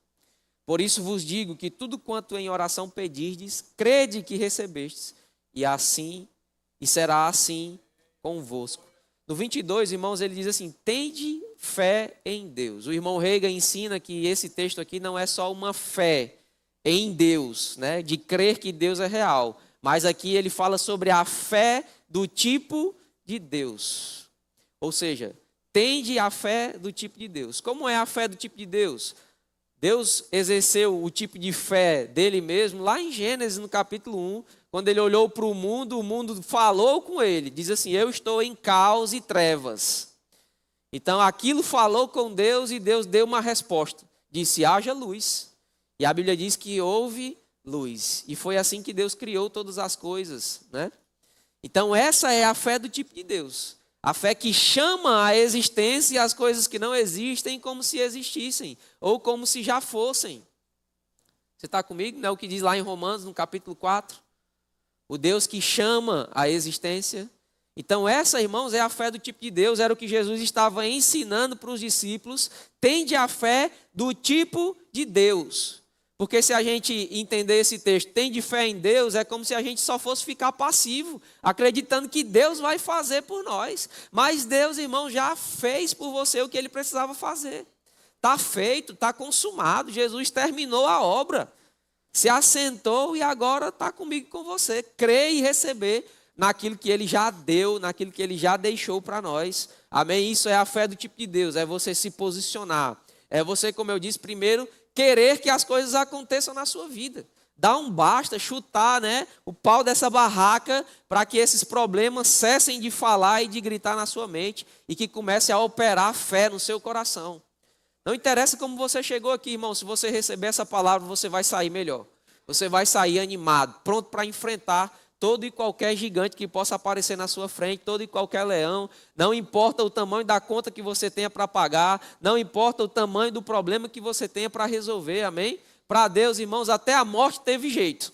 Por isso vos digo que tudo quanto em oração pedirdes, crede que recebestes, e será assim convosco. No 22, irmãos, ele diz assim: tende fé em Deus. O irmão Reagan ensina que esse texto aqui não é só uma fé em Deus, né, de crer que Deus é real. Mas aqui ele fala sobre a fé do tipo de Deus. Ou seja, tende a fé do tipo de Deus. Como é a fé do tipo de Deus? Deus exerceu o tipo de fé dele mesmo lá em Gênesis, no capítulo 1, quando ele olhou para o mundo falou com ele. Diz assim: eu estou em caos e trevas. Então aquilo falou com Deus e Deus deu uma resposta. Disse: haja luz. E a Bíblia diz que houve luz. E foi assim que Deus criou todas as coisas, né? Então essa é a fé do tipo de Deus. A fé que chama à existência as coisas que não existem como se existissem. Ou como se já fossem. Você está comigo? Não é o que diz lá em Romanos, no capítulo 4? O Deus que chama à existência. Então essa, irmãos, é a fé do tipo de Deus. Era o que Jesus estava ensinando para os discípulos. Tende a fé do tipo de Deus. Porque se a gente entender esse texto, tem de fé em Deus, é como se a gente só fosse ficar passivo, acreditando que Deus vai fazer por nós. Mas Deus, irmão, já fez por você o que ele precisava fazer. Está feito, está consumado. Jesus terminou a obra, se assentou e agora está comigo e com você. Crer e receber. naquilo que ele já deu, naquilo que ele já deixou para nós. Amém? Isso é a fé do tipo de Deus, é você se posicionar. É você, como eu disse, primeiro, querer que as coisas aconteçam na sua vida. Dar um basta, chutar, né, o pau dessa barraca para que esses problemas cessem de falar e de gritar na sua mente e que comece a operar fé no seu coração. Não interessa como você chegou aqui, irmão, se você receber essa palavra, você vai sair melhor. Você vai sair animado, pronto para enfrentar todo e qualquer gigante que possa aparecer na sua frente, todo e qualquer leão. Não importa o tamanho da conta que você tenha para pagar, não importa o tamanho do problema que você tenha para resolver, amém? Para Deus, irmãos, até a morte teve jeito.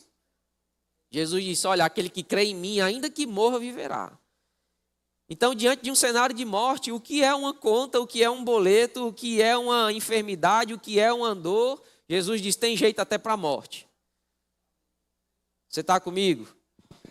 Jesus disse, olha, aquele que crê em mim, ainda que morra, viverá. Então, diante de um cenário de morte, o que é uma conta, o que é um boleto, o que é uma enfermidade, o que é uma dor, Jesus diz, tem jeito até para a morte. Você está comigo?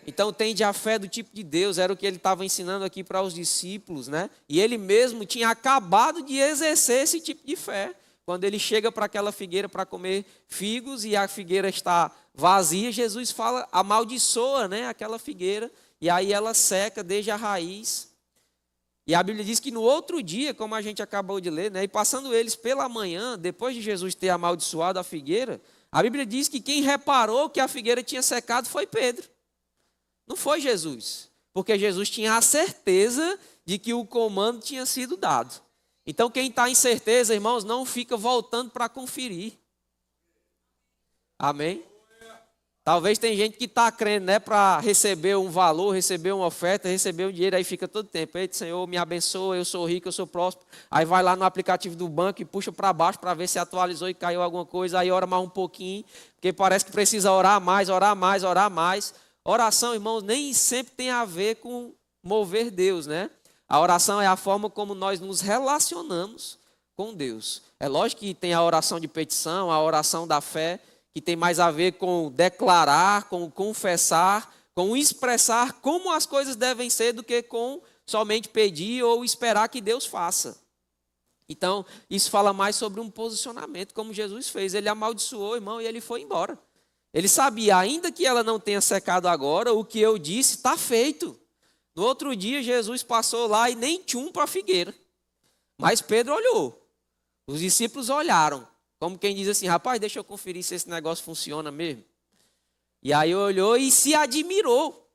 Então, tende a fé do tipo de Deus, era o que ele estava ensinando aqui para os discípulos, né? E ele mesmo tinha acabado de exercer esse tipo de fé. Quando ele chega para aquela figueira para comer figos e a figueira está vazia, Jesus fala, amaldiçoa, né, aquela figueira, e aí ela seca desde a raiz. E a Bíblia diz que no outro dia, como a gente acabou de ler, né, e passando eles pela manhã, depois de Jesus ter amaldiçoado a figueira, a Bíblia diz que quem reparou que a figueira tinha secado foi Pedro. Não foi Jesus, porque Jesus tinha a certeza de que o comando tinha sido dado. Então, quem está em certeza, irmãos, não fica voltando para conferir. Amém? Talvez tem gente que está crendo, né, para receber um valor, receber uma oferta, receber um dinheiro, aí fica todo tempo. Eita, Senhor, me abençoa, eu sou rico, eu sou próspero. Aí vai lá no aplicativo do banco e puxa para baixo para ver se atualizou e caiu alguma coisa. Aí ora mais um pouquinho, porque parece que precisa orar mais, orar mais, orar mais. Oração, irmãos, nem sempre tem a ver com mover Deus, né? A oração é a forma como nós nos relacionamos com Deus. É lógico que tem a oração de petição, a oração da fé, que tem mais a ver com declarar, com confessar, com expressar como as coisas devem ser do que com somente pedir ou esperar que Deus faça. Então, isso fala mais sobre um posicionamento, como Jesus fez. Ele amaldiçoou, irmão, e ele foi embora. Ele sabia, ainda que ela não tenha secado agora, o que eu disse está feito. No outro dia, Jesus passou lá e nem tchum para a figueira. Mas Pedro olhou. Os discípulos olharam. Como quem diz assim, rapaz, deixa eu conferir se esse negócio funciona mesmo. E aí olhou e se admirou.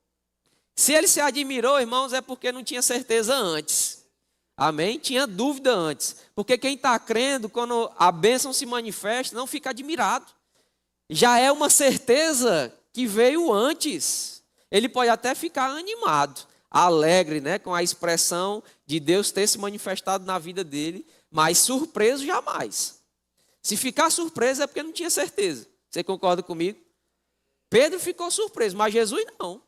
Se ele se admirou, irmãos, é porque não tinha certeza antes. Amém? Tinha dúvida antes. Porque quem está crendo, quando a bênção se manifesta, não fica admirado. Já é uma certeza que veio antes. Ele pode até ficar animado, alegre, né, com a expressão de Deus ter se manifestado na vida dele, mas surpreso jamais. Se ficar surpreso é porque não tinha certeza. Você concorda comigo? Pedro ficou surpreso, mas Jesus não.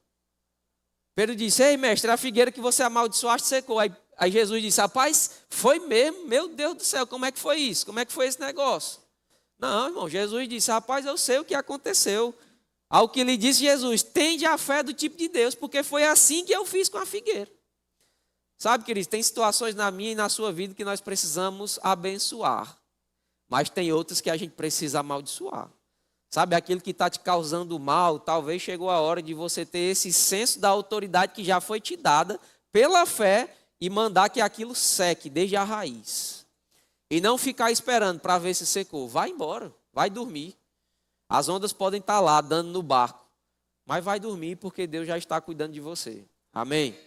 Pedro disse, ei mestre, a figueira que você amaldiçoaste secou. Aí Jesus disse, rapaz, foi mesmo? Meu Deus do céu, como é que foi isso? Como é que foi esse negócio? Não, irmão, Jesus disse, rapaz, eu sei o que aconteceu. Ao que lhe disse Jesus, tende a fé do tipo de Deus, porque foi assim que eu fiz com a figueira. Sabe, queridos, tem situações na minha e na sua vida que nós precisamos abençoar. Mas tem outras que a gente precisa amaldiçoar. Sabe, aquilo que está te causando mal, talvez chegou a hora de você ter esse senso da autoridade que já foi te dada pela fé e mandar que aquilo seque desde a raiz. E não ficar esperando para ver se secou. Vai embora, vai dormir. As ondas podem estar lá, dando no barco. Mas vai dormir porque Deus já está cuidando de você. Amém?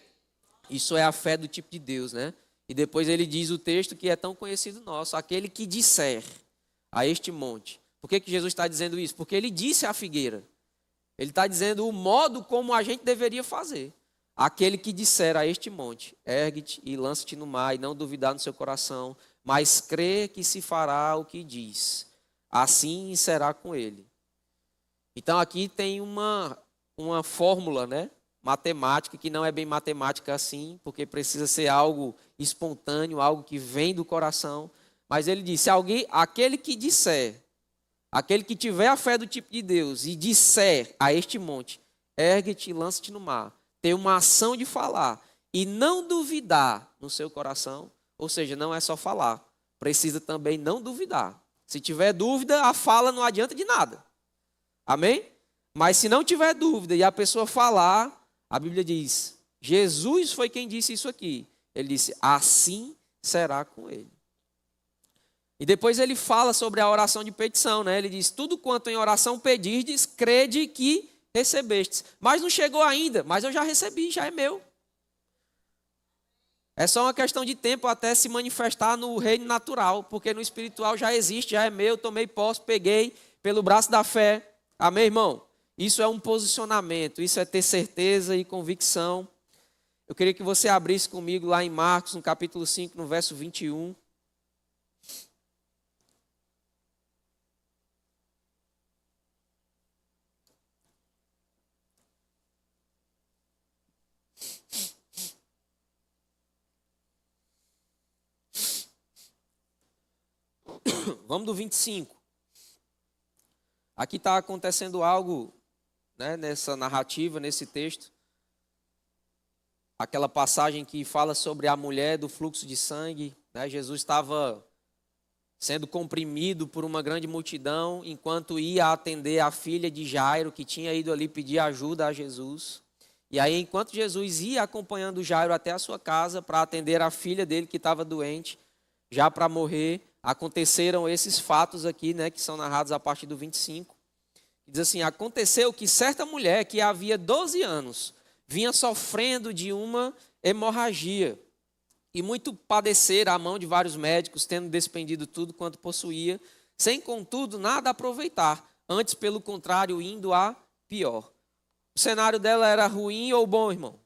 Isso é a fé do tipo de Deus, né? E depois ele diz o texto que é tão conhecido nosso. Aquele que disser a este monte. Por que Jesus está dizendo isso? Porque ele disse à figueira. Ele está dizendo o modo como a gente deveria fazer. Aquele que disser a este monte, ergue-te e lança-te no mar e não duvidar no seu coração, mas crê que se fará o que diz. Assim será com ele. Então aqui tem uma fórmula, né, matemática, que não é bem matemática assim, porque precisa ser algo espontâneo, algo que vem do coração. Mas ele disse, aquele que disser, aquele que tiver a fé do tipo de Deus e disser a este monte, ergue-te e lança-te no mar, tem uma ação de falar e não duvidar no seu coração, ou seja, não é só falar, precisa também não duvidar. Se tiver dúvida, a fala não adianta de nada. Amém? Mas se não tiver dúvida e a pessoa falar, A Bíblia diz, Jesus foi quem disse isso aqui. Ele disse, assim será com ele. E depois ele fala sobre a oração de petição, né? Ele diz, tudo quanto em oração pedirdes, crede que recebestes. Mas não chegou ainda, mas eu já recebi, já é meu. É só uma questão de tempo até se manifestar no reino natural, porque no espiritual já existe, já é meu, tomei posse, peguei pelo braço da fé. Amém, irmão? Isso é um posicionamento, isso é ter certeza e convicção. Eu queria que você abrisse comigo lá em Marcos, no capítulo 5, no verso 21. Vamos do 25. Aqui está acontecendo algo, né, nessa narrativa, nesse texto. Aquela passagem que fala sobre a mulher do fluxo de sangue. Né? Jesus estava sendo comprimido por uma grande multidão, enquanto ia atender a filha de Jairo, que tinha ido ali pedir ajuda a Jesus. E aí, enquanto Jesus ia acompanhando Jairo até a sua casa para atender a filha dele que estava doente, já para morrer, aconteceram esses fatos aqui, né, que são narrados a partir do 25. Diz assim, aconteceu que certa mulher que havia 12 anos vinha sofrendo de uma hemorragia e muito padecer à mão de vários médicos, tendo despendido tudo quanto possuía, sem contudo nada aproveitar, antes pelo contrário indo a pior. O cenário dela era ruim ou bom, irmão?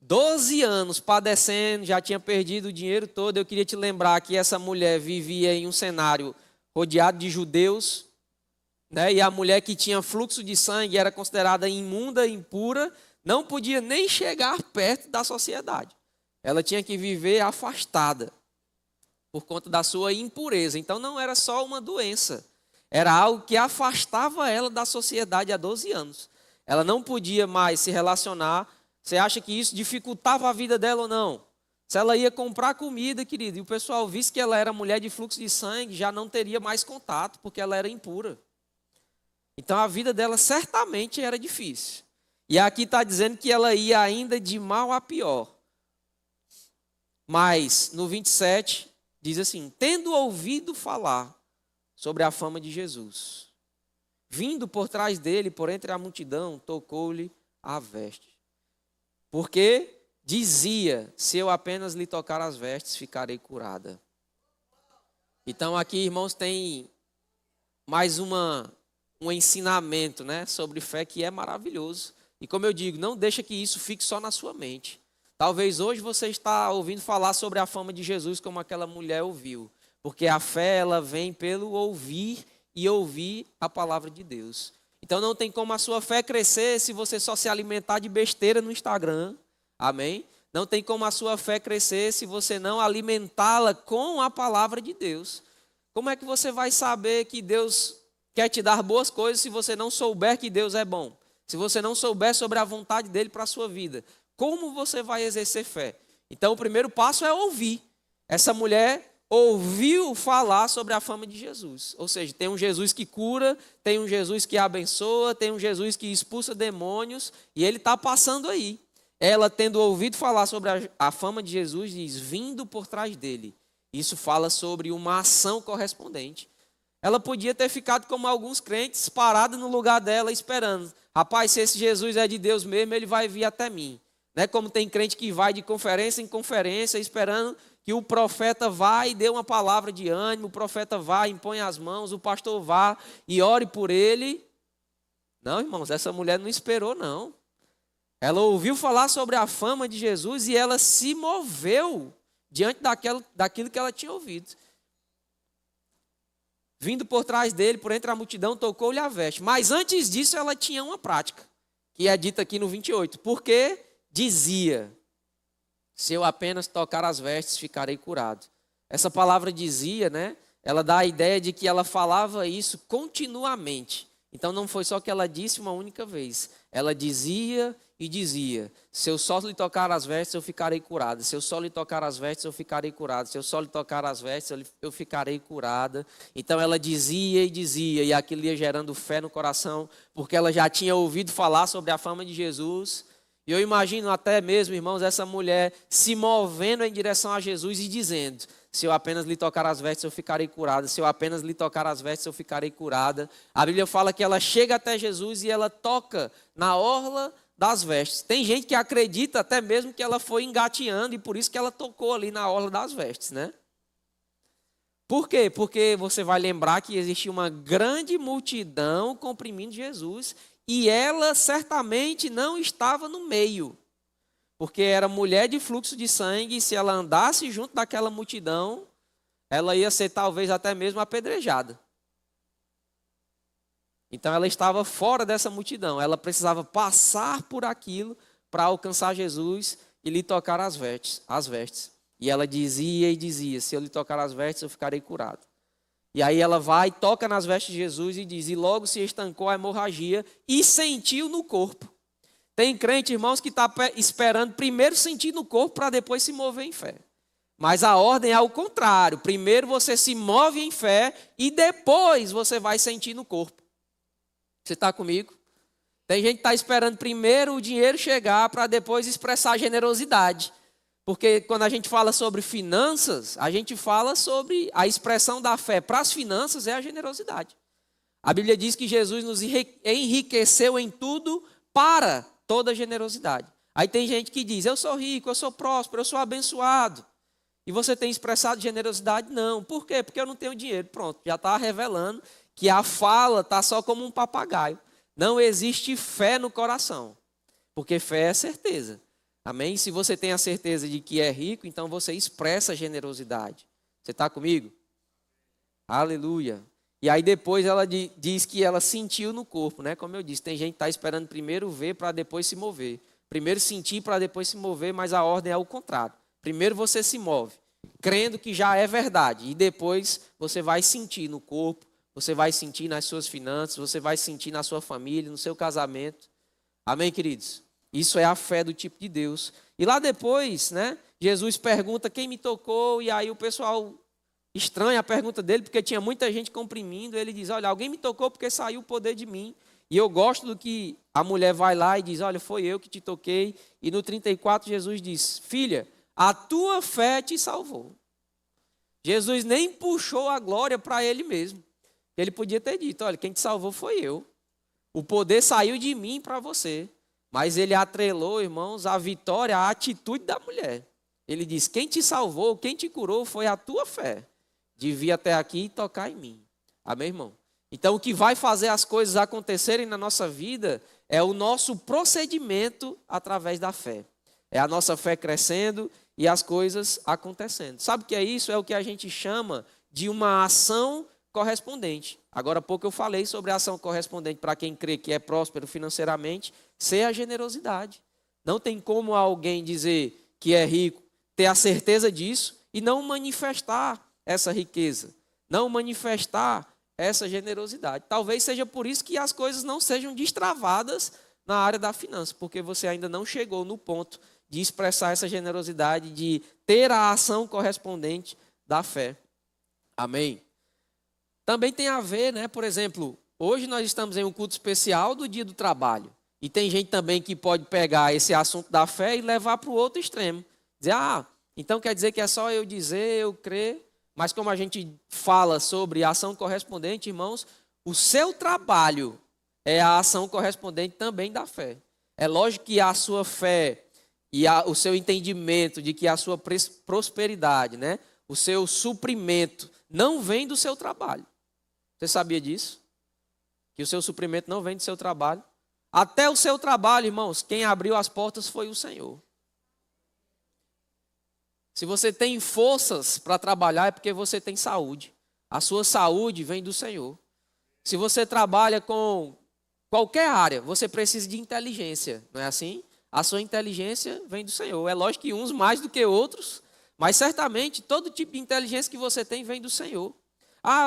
12 anos padecendo, já tinha perdido o dinheiro todo. Eu queria te lembrar que essa mulher vivia em um cenário rodeado de judeus, né? E a mulher que tinha fluxo de sangue era considerada imunda, impura, não podia nem chegar perto da sociedade. Ela tinha que viver afastada por conta da sua impureza. Então não era só uma doença, era algo que afastava ela da sociedade há 12 anos. Ela não podia mais se relacionar. Você acha que isso dificultava a vida dela ou não? Se ela ia comprar comida, querido, e o pessoal visse que ela era mulher de fluxo de sangue, já não teria mais contato, porque ela era impura. Então a vida dela certamente era difícil. E aqui está dizendo que ela ia ainda de mal a pior. Mas no 27 diz assim, tendo ouvido falar sobre a fama de Jesus, vindo por trás dele, por entre a multidão, tocou-lhe a veste. Porque dizia, se eu apenas lhe tocar as vestes, ficarei curada. Então aqui, irmãos, tem mais um ensinamento, né, sobre fé que é maravilhoso. E como eu digo, não deixa que isso fique só na sua mente. Talvez hoje você está ouvindo falar sobre a fama de Jesus como aquela mulher ouviu. Porque a fé, ela vem pelo ouvir e ouvir a palavra de Deus. Então não tem como a sua fé crescer se você só se alimentar de besteira no Instagram. Amém? Não tem como a sua fé crescer se você não alimentá-la com a palavra de Deus. Como é que você vai saber que Deus quer te dar boas coisas se você não souber que Deus é bom? Se você não souber sobre a vontade dele para a sua vida, como você vai exercer fé? Então o primeiro passo é ouvir. Essa mulher ouviu falar sobre a fama de Jesus. Ou seja, tem um Jesus que cura, tem um Jesus que abençoa, tem um Jesus que expulsa demônios, e ele está passando aí. Ela, tendo ouvido falar sobre a fama de Jesus, diz, vindo por trás dele. Isso fala sobre uma ação correspondente. Ela podia ter ficado como alguns crentes, parada no lugar dela, esperando. Rapaz, se esse Jesus é de Deus mesmo, ele vai vir até mim. Né? Como tem crente que vai de conferência em conferência, esperando que o profeta vá e dê uma palavra de ânimo, o profeta vá, impõe as mãos, o pastor vá e ore por ele. Não, irmãos, essa mulher não esperou, não. Ela ouviu falar sobre a fama de Jesus e ela se moveu diante daquilo que ela tinha ouvido. Vindo por trás dele, por entre a multidão, tocou-lhe a veste. Mas antes disso, ela tinha uma prática, que é dita aqui no 28. Porque dizia, se eu apenas tocar as vestes, ficarei curado. Essa palavra dizia, né? Ela dá a ideia de que ela falava isso continuamente. Então não foi só que ela disse uma única vez. Ela dizia e dizia, se eu só lhe tocar as vestes, eu ficarei curada. Se eu só lhe tocar as vestes, eu ficarei curada. Se eu só lhe tocar as vestes, eu ficarei curada. Então ela dizia, e aquilo ia gerando fé no coração, porque ela já tinha ouvido falar sobre a fama de Jesus. E eu imagino até mesmo, irmãos, essa mulher se movendo em direção a Jesus e dizendo: se eu apenas lhe tocar as vestes, eu ficarei curada. Se eu apenas lhe tocar as vestes, eu ficarei curada. A Bíblia fala que ela chega até Jesus e ela toca na orla das vestes. Tem gente que acredita até mesmo que ela foi engateando e por isso que ela tocou ali na orla das vestes, né? Por quê? Porque você vai lembrar que existia uma grande multidão comprimindo Jesus e ela certamente não estava no meio, porque era mulher de fluxo de sangue e se ela andasse junto daquela multidão, ela ia ser talvez até mesmo apedrejada. Então ela estava fora dessa multidão, ela precisava passar por aquilo para alcançar Jesus e lhe tocar as vestes. E ela dizia e dizia: se eu lhe tocar as vestes, eu ficarei curado. E aí ela vai, toca nas vestes de Jesus e diz: e logo se estancou a hemorragia e sentiu no corpo. Tem crente, irmãos, que está esperando primeiro sentir no corpo para depois se mover em fé. Mas a ordem é ao contrário. Primeiro você se move em fé e depois você vai sentir no corpo. Você está comigo? Tem gente que está esperando primeiro o dinheiro chegar para depois expressar generosidade. Porque quando a gente fala sobre finanças, a gente fala sobre a expressão da fé para as finanças é a generosidade. A Bíblia diz que Jesus nos enriqueceu em tudo para toda generosidade. Aí tem gente que diz: eu sou rico, eu sou próspero, eu sou abençoado. E você tem expressado generosidade? Não. Por quê? Porque eu não tenho dinheiro. Pronto, já está revelando que a fala está só como um papagaio. Não existe fé no coração, porque fé é certeza. Amém? Se você tem a certeza de que é rico, então você expressa generosidade. Você está comigo? Aleluia. E aí depois ela diz que ela sentiu no corpo, né? Como eu disse, tem gente que está esperando primeiro ver para depois se mover. Primeiro sentir para depois se mover, mas a ordem é o contrário. Primeiro você se move, crendo que já é verdade. E depois você vai sentir no corpo, você vai sentir nas suas finanças, você vai sentir na sua família, no seu casamento. Amém, queridos? Isso é a fé do tipo de Deus. E lá depois, né, Jesus pergunta: quem me tocou? E aí o pessoal estranha a pergunta dele, porque tinha muita gente comprimindo. Ele diz: olha, alguém me tocou porque saiu o poder de mim. E eu gosto do que a mulher vai lá e diz: olha, foi eu que te toquei. E no 34 Jesus diz: filha, a tua fé te salvou. Jesus nem puxou a glória para ele mesmo. Ele podia ter dito: olha, quem te salvou foi eu. O poder saiu de mim para você. Mas ele atrelou, irmãos, a vitória à atitude da mulher. Ele diz: quem te salvou, quem te curou foi a tua fé. De vir até aqui e tocar em mim. Amém, irmão? Então o que vai fazer as coisas acontecerem na nossa vida é o nosso procedimento através da fé. É a nossa fé crescendo e as coisas acontecendo. Sabe o que é isso? É o que a gente chama de uma ação correspondente. Agora há pouco eu falei sobre a ação correspondente para quem crê que é próspero financeiramente, ser a generosidade. Não tem como alguém dizer que é rico, ter a certeza disso e não manifestar essa riqueza, não manifestar essa generosidade. Talvez seja por isso que as coisas não sejam destravadas na área da finança, porque você ainda não chegou no ponto de expressar essa generosidade, de ter a ação correspondente da fé. Amém? Também tem a ver, né? Por exemplo, hoje nós estamos em um culto especial do Dia do Trabalho. E tem gente também que pode pegar esse assunto da fé e levar para o outro extremo. Dizer: então quer dizer que é só eu dizer, eu crer. Mas como a gente fala sobre ação correspondente, irmãos, o seu trabalho é a ação correspondente também da fé. É lógico que a sua fé e o seu entendimento de que a sua prosperidade, né, o seu suprimento, não vem do seu trabalho. Você sabia disso? Que o seu suprimento não vem do seu trabalho. Até o seu trabalho, irmãos, quem abriu as portas foi o Senhor. Se você tem forças para trabalhar, é porque você tem saúde. A sua saúde vem do Senhor. Se você trabalha com qualquer área, você precisa de inteligência, não é assim? A sua inteligência vem do Senhor. É lógico que uns mais do que outros, mas certamente todo tipo de inteligência que você tem vem do Senhor.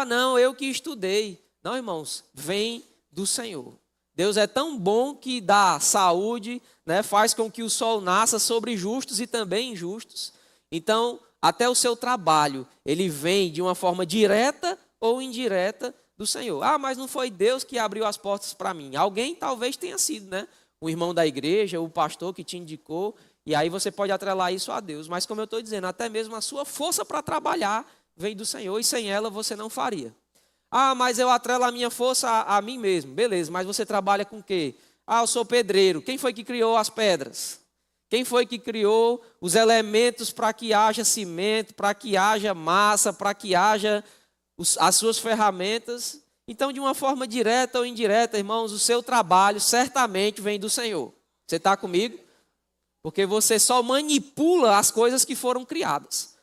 Não, eu que estudei. Não, irmãos, vem do Senhor. Deus é tão bom que dá saúde, né, faz com que o sol nasça sobre justos e também injustos. Então, até o seu trabalho, ele vem de uma forma direta ou indireta do Senhor. Mas não foi Deus que abriu as portas para mim. Alguém talvez tenha sido, né? um irmão da igreja, o pastor que te indicou, e aí você pode atrelar isso a Deus. Mas como eu estou dizendo, até mesmo a sua força para trabalhar vem do Senhor, e sem ela você não faria. Ah, mas eu atrelo a minha força a mim mesmo. Beleza, mas você trabalha com o quê? Ah, eu sou pedreiro. Quem foi que criou as pedras? Quem foi que criou os elementos para que haja cimento, para que haja massa, para que haja as suas ferramentas? Então, de uma forma direta ou indireta, irmãos, o seu trabalho certamente vem do Senhor. Você está comigo? Porque você só manipula as coisas que foram criadas.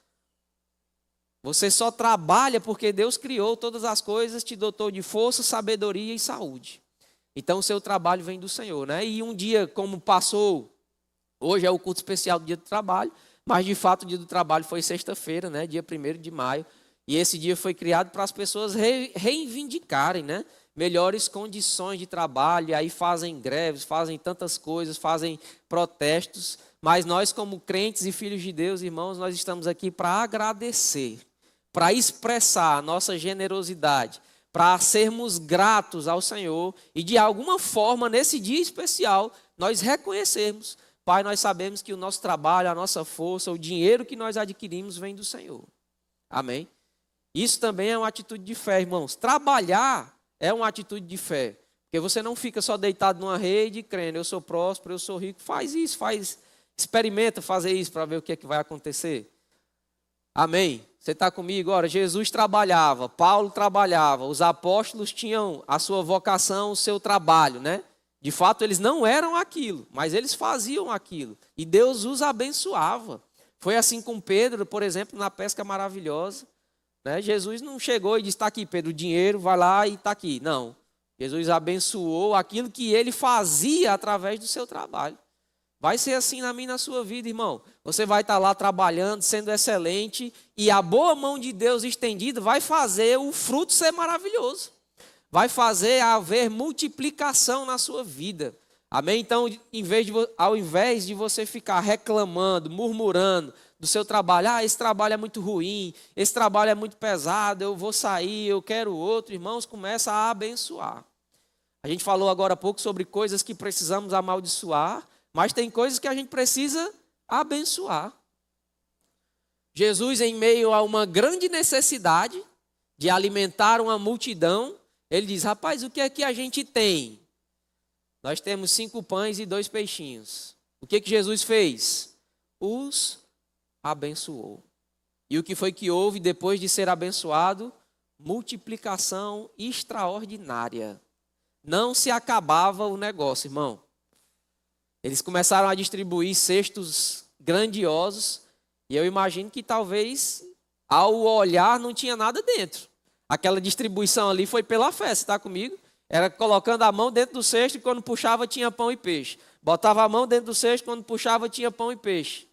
Você só trabalha porque Deus criou todas as coisas, te dotou de força, sabedoria e saúde. Então, o seu trabalho vem do Senhor, né? E um dia, como passou, hoje é o culto especial do dia do trabalho, mas de fato o dia do trabalho foi sexta-feira, né? Dia 1º de maio. E esse dia foi criado para as pessoas reivindicarem, né? Melhores condições de trabalho. E aí fazem greves, fazem tantas coisas, fazem protestos. Mas nós, como crentes e filhos de Deus, irmãos, nós estamos aqui para agradecer, para expressar a nossa generosidade, para sermos gratos ao Senhor e de alguma forma, nesse dia especial, nós reconhecermos, Pai, nós sabemos que o nosso trabalho, a nossa força, o dinheiro que nós adquirimos vem do Senhor. Amém? Isso também é uma atitude de fé, irmãos. Trabalhar é uma atitude de fé, porque você não fica só deitado numa rede crendo, eu sou próspero, eu sou rico. Faz isso, experimenta fazer isso para ver o que é que vai acontecer. Amém? Você está comigo? Ora, Jesus trabalhava, Paulo trabalhava, os apóstolos tinham a sua vocação, o seu trabalho, né? De fato, eles não eram aquilo, mas eles faziam aquilo. E Deus os abençoava. Foi assim com Pedro, por exemplo, na pesca maravilhosa. Né? Jesus não chegou e disse, está aqui, Pedro, o dinheiro, vai lá e está aqui. Não. Jesus abençoou aquilo que ele fazia através do seu trabalho. Vai ser assim na minha e na sua vida, irmão. Você vai estar lá trabalhando, sendo excelente, e a boa mão de Deus estendida vai fazer o fruto ser maravilhoso. Vai fazer haver multiplicação na sua vida. Amém? Então, ao invés de você ficar reclamando, murmurando do seu trabalho, esse trabalho é muito ruim, esse trabalho é muito pesado, eu vou sair, eu quero outro, irmãos, começa a abençoar. A gente falou agora há pouco sobre coisas que precisamos amaldiçoar, mas tem coisas que a gente precisa abençoar. Jesus, em meio a uma grande necessidade de alimentar uma multidão, ele diz, rapaz, o que é que a gente tem? Nós temos 5 pães e 2 peixinhos. O que Jesus fez? Os abençoou. E o que foi que houve depois de ser abençoado? Multiplicação extraordinária. Não se acabava o negócio, irmão. Eles começaram a distribuir cestos grandiosos, e eu imagino que talvez, ao olhar, não tinha nada dentro. Aquela distribuição ali foi pela fé, você está comigo? Era colocando a mão dentro do cesto e quando puxava tinha pão e peixe. Botava a mão dentro do cesto, quando puxava tinha pão e peixe.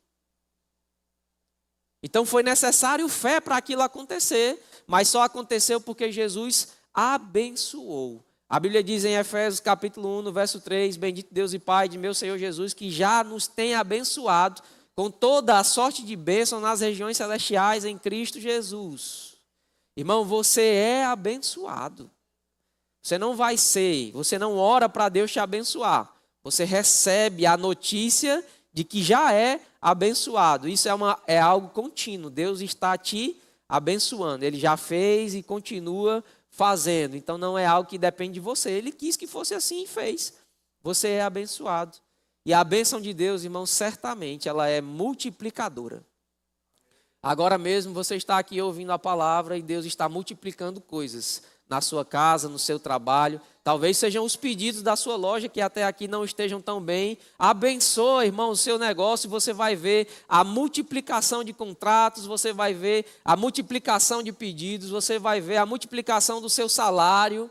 Então foi necessário fé para aquilo acontecer, mas só aconteceu porque Jesus abençoou. A Bíblia diz em Efésios capítulo 1, no verso 3, bendito Deus e Pai de meu Senhor Jesus, que já nos tem abençoado com toda a sorte de bênção nas regiões celestiais em Cristo Jesus. Irmão, você é abençoado. Você não vai ser, você não ora para Deus te abençoar. Você recebe a notícia de que já é abençoado. Isso é algo contínuo. Deus está te abençoando. Ele já fez e continua fazendo. Então não é algo que depende de você. Ele quis que fosse assim e fez. Você é abençoado. E a bênção de Deus, irmão, certamente ela é multiplicadora. Agora mesmo você está aqui ouvindo a palavra e Deus está multiplicando coisas na sua casa, no seu trabalho. Talvez sejam os pedidos da sua loja que até aqui não estejam tão bem. Abençoa, irmão, o seu negócio e você vai ver a multiplicação de contratos, você vai ver a multiplicação de pedidos, você vai ver a multiplicação do seu salário.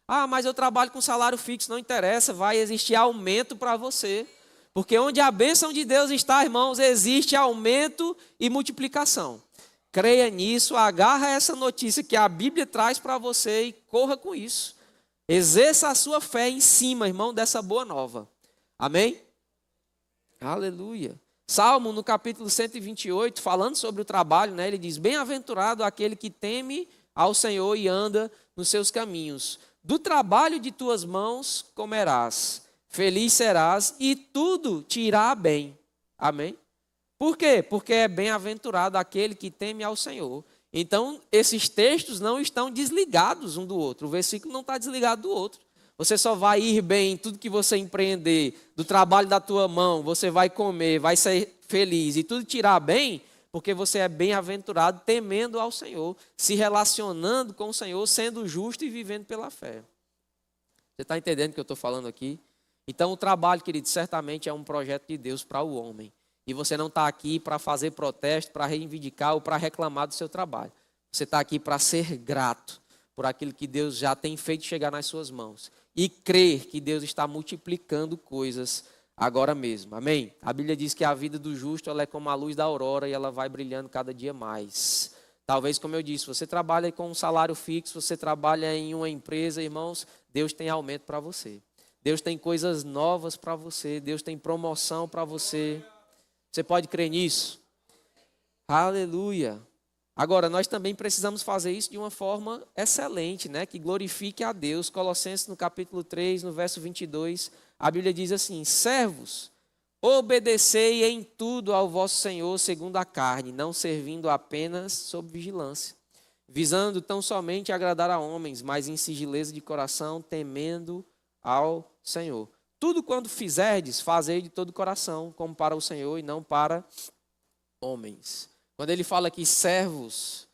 Ah, mas eu trabalho com salário fixo, não interessa, vai existir aumento para você. Porque onde a bênção de Deus está, irmãos, existe aumento e multiplicação. Creia nisso, agarra essa notícia que a Bíblia traz para você e corra com isso. Exerça a sua fé em cima, irmão, dessa boa nova. Amém? Aleluia. Salmo, no capítulo 128, falando sobre o trabalho, né, ele diz, bem-aventurado aquele que teme ao Senhor e anda nos seus caminhos. Do trabalho de tuas mãos comerás. feliz serás e tudo te irá bem. Amém? Por quê? Porque é bem-aventurado aquele que teme ao Senhor. Então, esses textos não estão desligados um do outro. O versículo não está desligado do outro. Você só vai ir bem em tudo que você empreender, do trabalho da tua mão, você vai comer, vai ser feliz e tudo te irá bem, porque você é bem-aventurado temendo ao Senhor, se relacionando com o Senhor, sendo justo e vivendo pela fé. Você está entendendo o que eu estou falando aqui? Então, o trabalho, querido, certamente é um projeto de Deus para o homem. E você não está aqui para fazer protesto, para reivindicar ou para reclamar do seu trabalho. Você está aqui para ser grato por aquilo que Deus já tem feito chegar nas suas mãos. E crer que Deus está multiplicando coisas agora mesmo. Amém? A Bíblia diz que a vida do justo ela é como a luz da aurora e ela vai brilhando cada dia mais. Talvez, como eu disse, você trabalha com um salário fixo, você trabalha em uma empresa, irmãos, Deus tem aumento para você. Deus tem coisas novas para você. Deus tem promoção para você. Você pode crer nisso? Aleluia. Agora, nós também precisamos fazer isso de uma forma excelente, né? Que glorifique a Deus. Colossenses, no capítulo 3, no verso 22, a Bíblia diz assim: servos, obedecei em tudo ao vosso Senhor segundo a carne, não servindo apenas sob vigilância, visando tão somente agradar a homens, mas em sigileza de coração, temendo ao Senhor. Tudo quanto fizerdes, fazei de todo o coração, como para o Senhor e não para homens. Quando ele fala aqui, servos,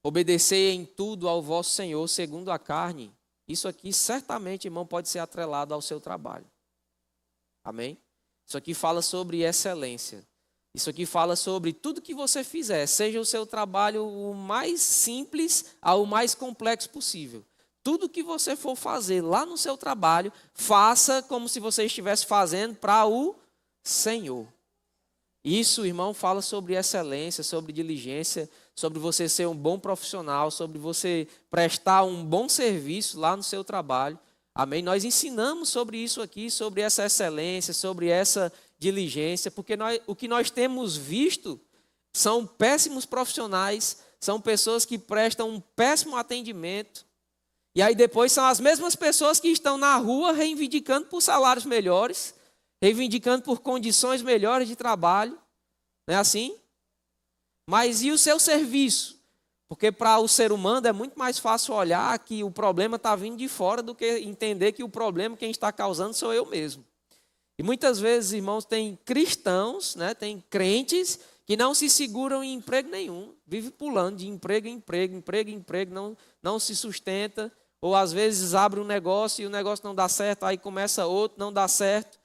obedecei em tudo ao vosso Senhor, segundo a carne, isso aqui certamente, irmão, pode ser atrelado ao seu trabalho. Amém? Isso aqui fala sobre excelência. Isso aqui fala sobre tudo que você fizer, seja o seu trabalho o mais simples ao mais complexo possível. Tudo que você for fazer lá no seu trabalho, faça como se você estivesse fazendo para o Senhor. Isso, irmão, fala sobre excelência, sobre diligência, sobre você ser um bom profissional, sobre você prestar um bom serviço lá no seu trabalho. Amém? Nós ensinamos sobre isso aqui, sobre essa excelência, sobre essa diligência, porque o que nós temos visto são péssimos profissionais, são pessoas que prestam um péssimo atendimento. E aí depois são as mesmas pessoas que estão na rua reivindicando por salários melhores, reivindicando por condições melhores de trabalho. Não é assim? Mas e o seu serviço? Porque para o ser humano é muito mais fácil olhar que o problema está vindo de fora do que entender que o problema quem está causando sou eu mesmo. E muitas vezes, irmãos, tem cristãos, né, tem crentes que não se seguram em emprego nenhum. Vive pulando de emprego em emprego, emprego em emprego, não se sustenta. Ou às vezes abre um negócio e o negócio não dá certo, aí começa outro, não dá certo.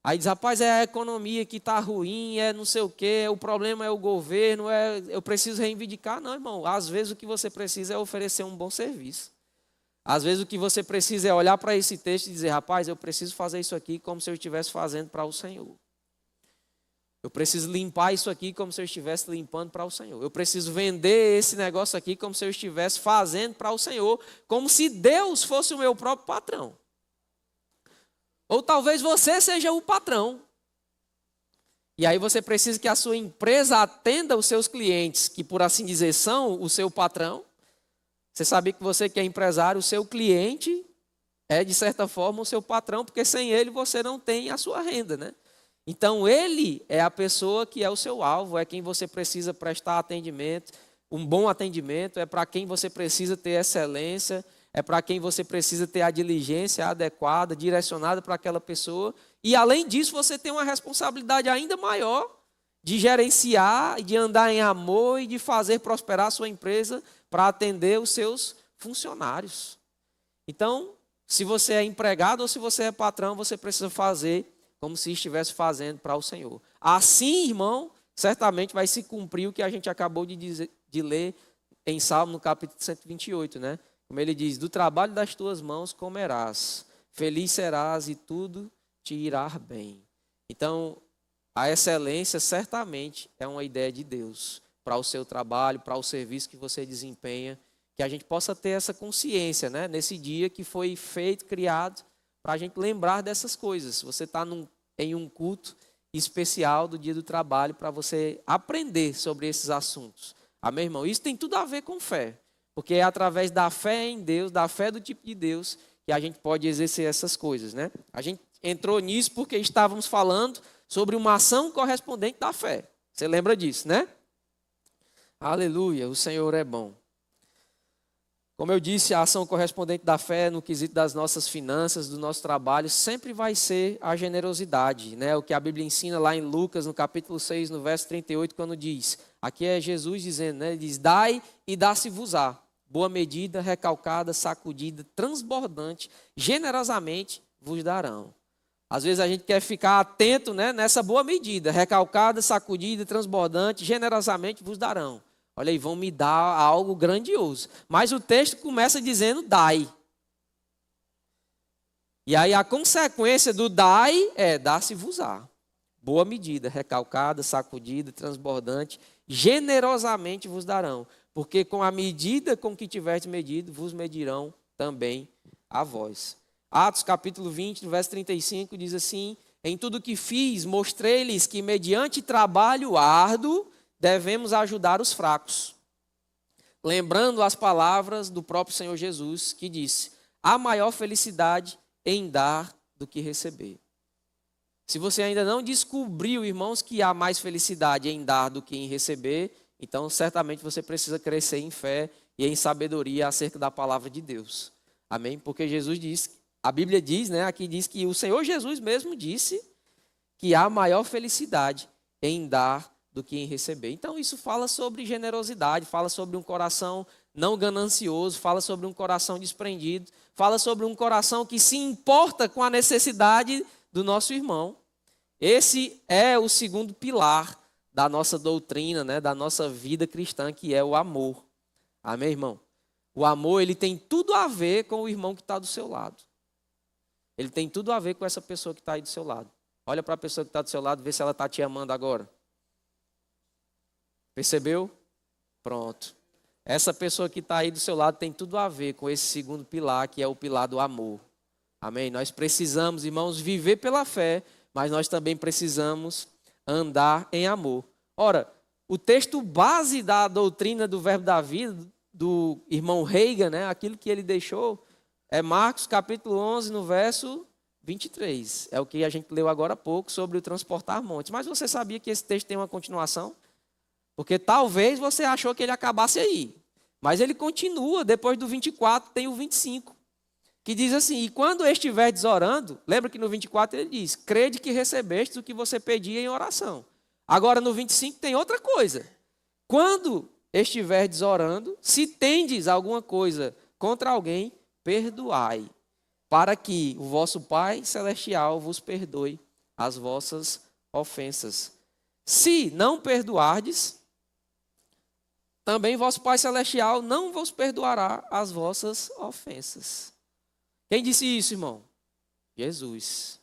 Aí diz, rapaz, é a economia que está ruim, é não sei o quê, o problema é o governo, eu preciso reivindicar. Não, irmão, às vezes o que você precisa é oferecer um bom serviço. Às vezes o que você precisa é olhar para esse texto e dizer, rapaz, eu preciso fazer isso aqui como se eu estivesse fazendo para o Senhor. Eu preciso limpar isso aqui como se eu estivesse limpando para o Senhor. Eu preciso vender esse negócio aqui como se eu estivesse fazendo para o Senhor, como se Deus fosse o meu próprio patrão. Ou talvez você seja o patrão. E aí você precisa que a sua empresa atenda os seus clientes, que por assim dizer são o seu patrão. Você sabe que você que é empresário, o seu cliente é de certa forma o seu patrão, porque sem ele você não tem a sua renda, né? Então ele é a pessoa que é o seu alvo, é quem você precisa prestar atendimento, um bom atendimento, é para quem você precisa ter excelência, é para quem você precisa ter a diligência adequada, direcionada para aquela pessoa. E além disso, você tem uma responsabilidade ainda maior de gerenciar, de andar em amor e de fazer prosperar a sua empresa para atender os seus funcionários. Então, se você é empregado ou se você é patrão, você precisa fazer como se estivesse fazendo para o Senhor. Assim, irmão, certamente vai se cumprir o que a gente acabou de ler em Salmo, no capítulo 128, né? Como ele diz, do trabalho das tuas mãos comerás, feliz serás e tudo te irá bem. Então, a excelência certamente é uma ideia de Deus para o seu trabalho, para o serviço que você desempenha, que a gente possa ter essa consciência, né? Nesse dia que foi feito, criado, para a gente lembrar dessas coisas. Você está em um culto especial do dia do trabalho para você aprender sobre esses assuntos. Amém, irmão? Isso tem tudo a ver com fé. Porque é através da fé em Deus, da fé do tipo de Deus, que a gente pode exercer essas coisas, né? A gente entrou nisso porque estávamos falando sobre uma ação correspondente da fé. Você lembra disso, né? Aleluia, o Senhor é bom. Como eu disse, a ação correspondente da fé no quesito das nossas finanças, do nosso trabalho, sempre vai ser a generosidade, né? O que a Bíblia ensina lá em Lucas, no capítulo 6, no verso 38, quando diz, aqui é Jesus dizendo, né? Ele diz, dai e dá-se-vos-á, boa medida, recalcada, sacudida, transbordante, generosamente vos darão. Às vezes a gente quer ficar atento, né, nessa boa medida, recalcada, sacudida, transbordante, generosamente vos darão. Olha aí, vão me dar algo grandioso. Mas o texto começa dizendo dai. E aí a consequência do dai é dá-se-vos-á. Boa medida, recalcada, sacudida, transbordante, generosamente vos darão. Porque com a medida com que tiverdes medido, vos medirão também a vós. Atos capítulo 20, verso 35, diz assim, em tudo que fiz, mostrei-lhes que mediante trabalho árduo, devemos ajudar os fracos. Lembrando as palavras do próprio Senhor Jesus, que disse, há maior felicidade em dar do que receber. Se você ainda não descobriu, irmãos, que há mais felicidade em dar do que em receber, então certamente você precisa crescer em fé e em sabedoria acerca da palavra de Deus. Amém? Porque Jesus diz, a Bíblia diz, né, aqui diz que o Senhor Jesus mesmo disse que há maior felicidade em dar do que em receber. Então isso fala sobre generosidade, fala sobre um coração não ganancioso, fala sobre um coração desprendido, fala sobre um coração que se importa com a necessidade do nosso irmão. Esse é o segundo pilar da nossa doutrina, né, da nossa vida cristã, que é o amor. Amém, irmão? O amor, ele tem tudo a ver com o irmão que está do seu lado. Ele tem tudo a ver com essa pessoa que está aí do seu lado. Olha para a pessoa que está do seu lado, vê se ela está te amando agora. Percebeu? Pronto. Essa pessoa que está aí do seu lado tem tudo a ver com esse segundo pilar, que é o pilar do amor. Amém? Nós precisamos, irmãos, viver pela fé, mas nós também precisamos andar em amor. Ora, o texto base da doutrina do verbo da vida, do irmão Reagan, né, aquilo que ele deixou, é Marcos capítulo 11, no verso 23. É o que a gente leu agora há pouco sobre o transportar montes. Mas você sabia que esse texto tem uma continuação? Porque talvez você achou que ele acabasse aí. Mas ele continua, depois do 24 tem o 25. Que diz assim, e quando estiverdes orando, lembra que no 24 ele diz, crede que recebestes o que você pedia em oração. Agora no 25 tem outra coisa. Quando estiverdes orando, se tendes alguma coisa contra alguém, perdoai, para que o vosso Pai Celestial vos perdoe as vossas ofensas. Se não perdoardes, também vosso Pai Celestial não vos perdoará as vossas ofensas. Quem disse isso, irmão? Jesus.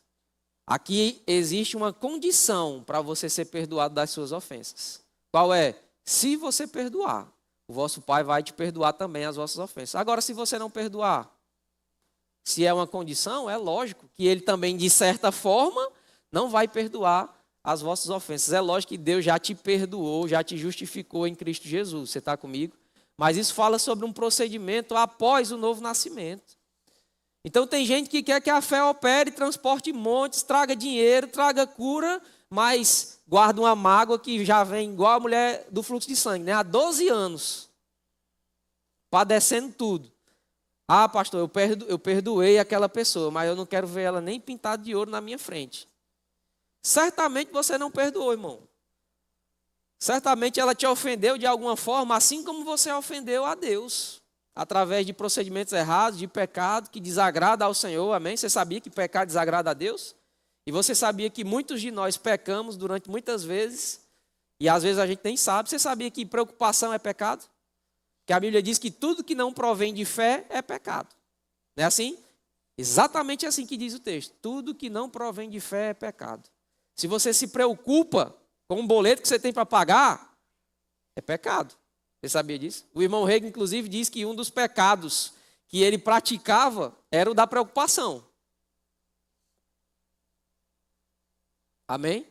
Aqui existe uma condição para você ser perdoado das suas ofensas. Qual é? Se você perdoar, o vosso Pai vai te perdoar também as vossas ofensas. Agora, se você não perdoar, se é uma condição, é lógico que Ele também, de certa forma, não vai perdoar as vossas ofensas. É lógico que Deus já te perdoou, já te justificou em Cristo Jesus. Você está comigo? Mas isso fala sobre um procedimento após o novo nascimento. Então tem gente que quer que a fé opere, transporte montes, traga dinheiro, traga cura, mas guarda uma mágoa que já vem igual a mulher do fluxo de sangue, né? Há 12 anos, padecendo tudo. Ah, pastor, eu perdoei aquela pessoa, mas eu não quero ver ela nem pintada de ouro na minha frente. Certamente você não perdoou, irmão. Certamente ela te ofendeu de alguma forma, assim como você ofendeu a Deus. Através de procedimentos errados, de pecado que desagrada ao Senhor, amém? Você sabia que pecado desagrada a Deus? E você sabia que muitos de nós pecamos durante muitas vezes, e às vezes a gente nem sabe. Você sabia que preocupação é pecado? Que a Bíblia diz que tudo que não provém de fé é pecado. Não é assim? Exatamente assim que diz o texto. Tudo que não provém de fé é pecado. Se você se preocupa com um boleto que você tem para pagar, é pecado. Você sabia disso? O irmão Reagan, inclusive, diz que um dos pecados que ele praticava era o da preocupação. Amém?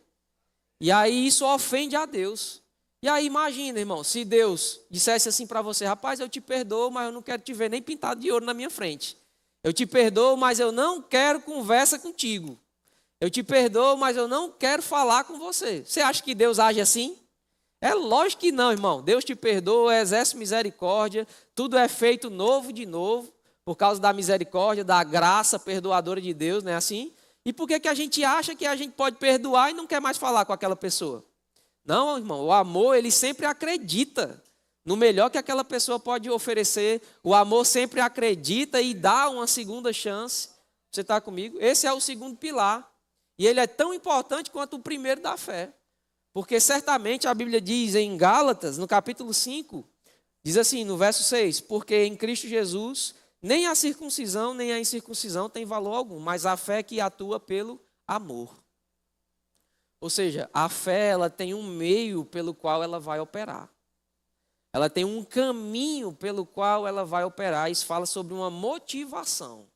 E aí isso ofende a Deus. E aí imagina, irmão, se Deus dissesse assim para você, rapaz, eu te perdoo, mas eu não quero te ver nem pintado de ouro na minha frente. Eu te perdoo, mas eu não quero conversa contigo. Eu te perdoo, mas eu não quero falar com você. Você acha que Deus age assim? É lógico que não, irmão. Deus te perdoa, exerce misericórdia, tudo é feito novo de novo, por causa da misericórdia, da graça perdoadora de Deus, não é assim? E por que a gente acha que a gente pode perdoar e não quer mais falar com aquela pessoa? Não, irmão, o amor, ele sempre acredita no melhor que aquela pessoa pode oferecer. O amor sempre acredita e dá uma segunda chance. Você está comigo? Esse é o segundo pilar. E ele é tão importante quanto o primeiro da fé. Porque certamente a Bíblia diz em Gálatas, no capítulo 5, diz assim, no verso 6, porque em Cristo Jesus, nem a circuncisão, nem a incircuncisão tem valor algum, mas a fé que atua pelo amor. Ou seja, a fé, ela tem um meio pelo qual ela vai operar. Ela tem um caminho pelo qual ela vai operar. Isso fala sobre uma motivação.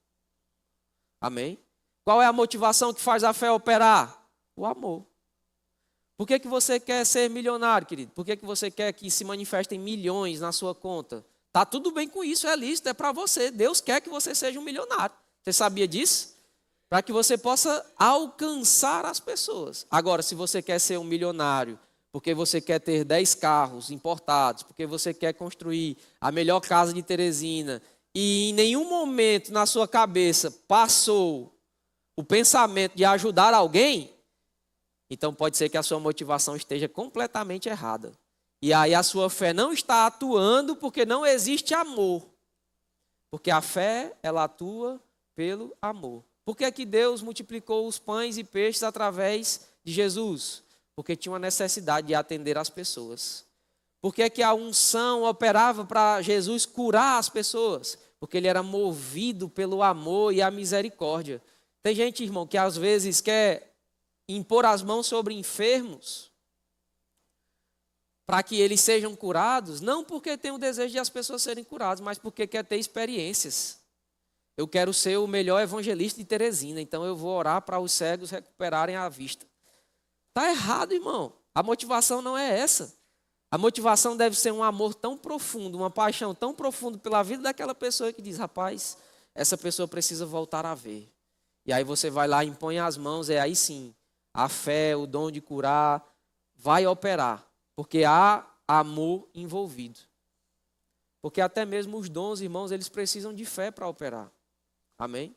Amém? Qual é a motivação que faz a fé operar? O amor. Por que você quer ser milionário, querido? Por que você quer que se manifestem milhões na sua conta? Tá tudo bem com isso, é lícito, é para você. Deus quer que você seja um milionário. Você sabia disso? Para que você possa alcançar as pessoas. Agora, se você quer ser um milionário, porque você quer ter 10 carros importados, porque você quer construir a melhor casa de Teresina, e em nenhum momento na sua cabeça passou o pensamento de ajudar alguém, então pode ser que a sua motivação esteja completamente errada. E aí a sua fé não está atuando porque não existe amor. Porque a fé, ela atua pelo amor. Por que é que Deus multiplicou os pães e peixes através de Jesus? Porque tinha uma necessidade de atender as pessoas. Por que é que a unção operava para Jesus curar as pessoas? Porque ele era movido pelo amor e a misericórdia. Tem gente, irmão, que às vezes quer impor as mãos sobre enfermos para que eles sejam curados, não porque tem o desejo de as pessoas serem curadas, mas porque quer ter experiências. Eu quero ser o melhor evangelista de Teresina, então eu vou orar para os cegos recuperarem a vista. Está errado, irmão. A motivação não é essa. A motivação deve ser um amor tão profundo, uma paixão tão profunda pela vida daquela pessoa que diz, rapaz, essa pessoa precisa voltar a ver. E aí você vai lá, impõe as mãos, aí sim, a fé, o dom de curar, vai operar. Porque há amor envolvido. Porque até mesmo os dons, irmãos, eles precisam de fé para operar. Amém?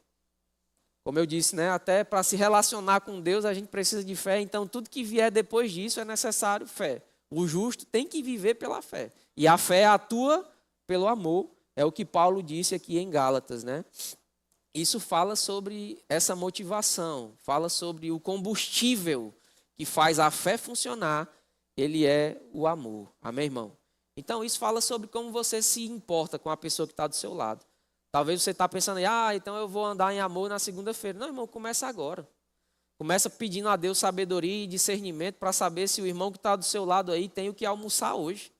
Como eu disse, né? Até para se relacionar com Deus a gente precisa de fé. Então tudo que vier depois disso é necessário fé. O justo tem que viver pela fé. E a fé atua pelo amor. É o que Paulo disse aqui em Gálatas, né? Isso fala sobre essa motivação. Fala sobre o combustível que faz a fé funcionar. Ele é o amor. Amém, irmão? Então isso fala sobre como você se importa com a pessoa que está do seu lado. Talvez você está pensando, então eu vou andar em amor na segunda-feira. Não, irmão, começa agora. Começa pedindo a Deus sabedoria e discernimento para saber se o irmão que está do seu lado aí tem o que almoçar hoje.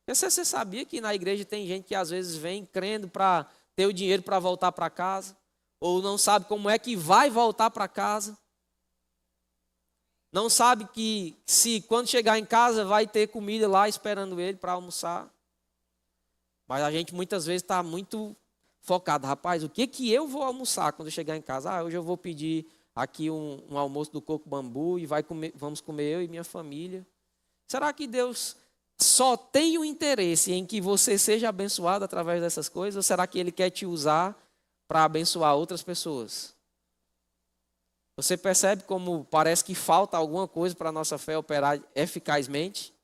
Você sabia que na igreja tem gente que às vezes vem crendo para ter o dinheiro para voltar para casa? Ou não sabe como é que vai voltar para casa? Não sabe que se quando chegar em casa vai ter comida lá esperando ele para almoçar. Mas a gente muitas vezes está muito focado. Rapaz, o que eu vou almoçar quando eu chegar em casa? Hoje eu vou pedir aqui um almoço do Coco Bambu e vamos comer eu e minha família. Será que Deus só tem o interesse em que você seja abençoado através dessas coisas? Ou será que Ele quer te usar para abençoar outras pessoas? Você percebe como parece que falta alguma coisa para a nossa fé operar eficazmente?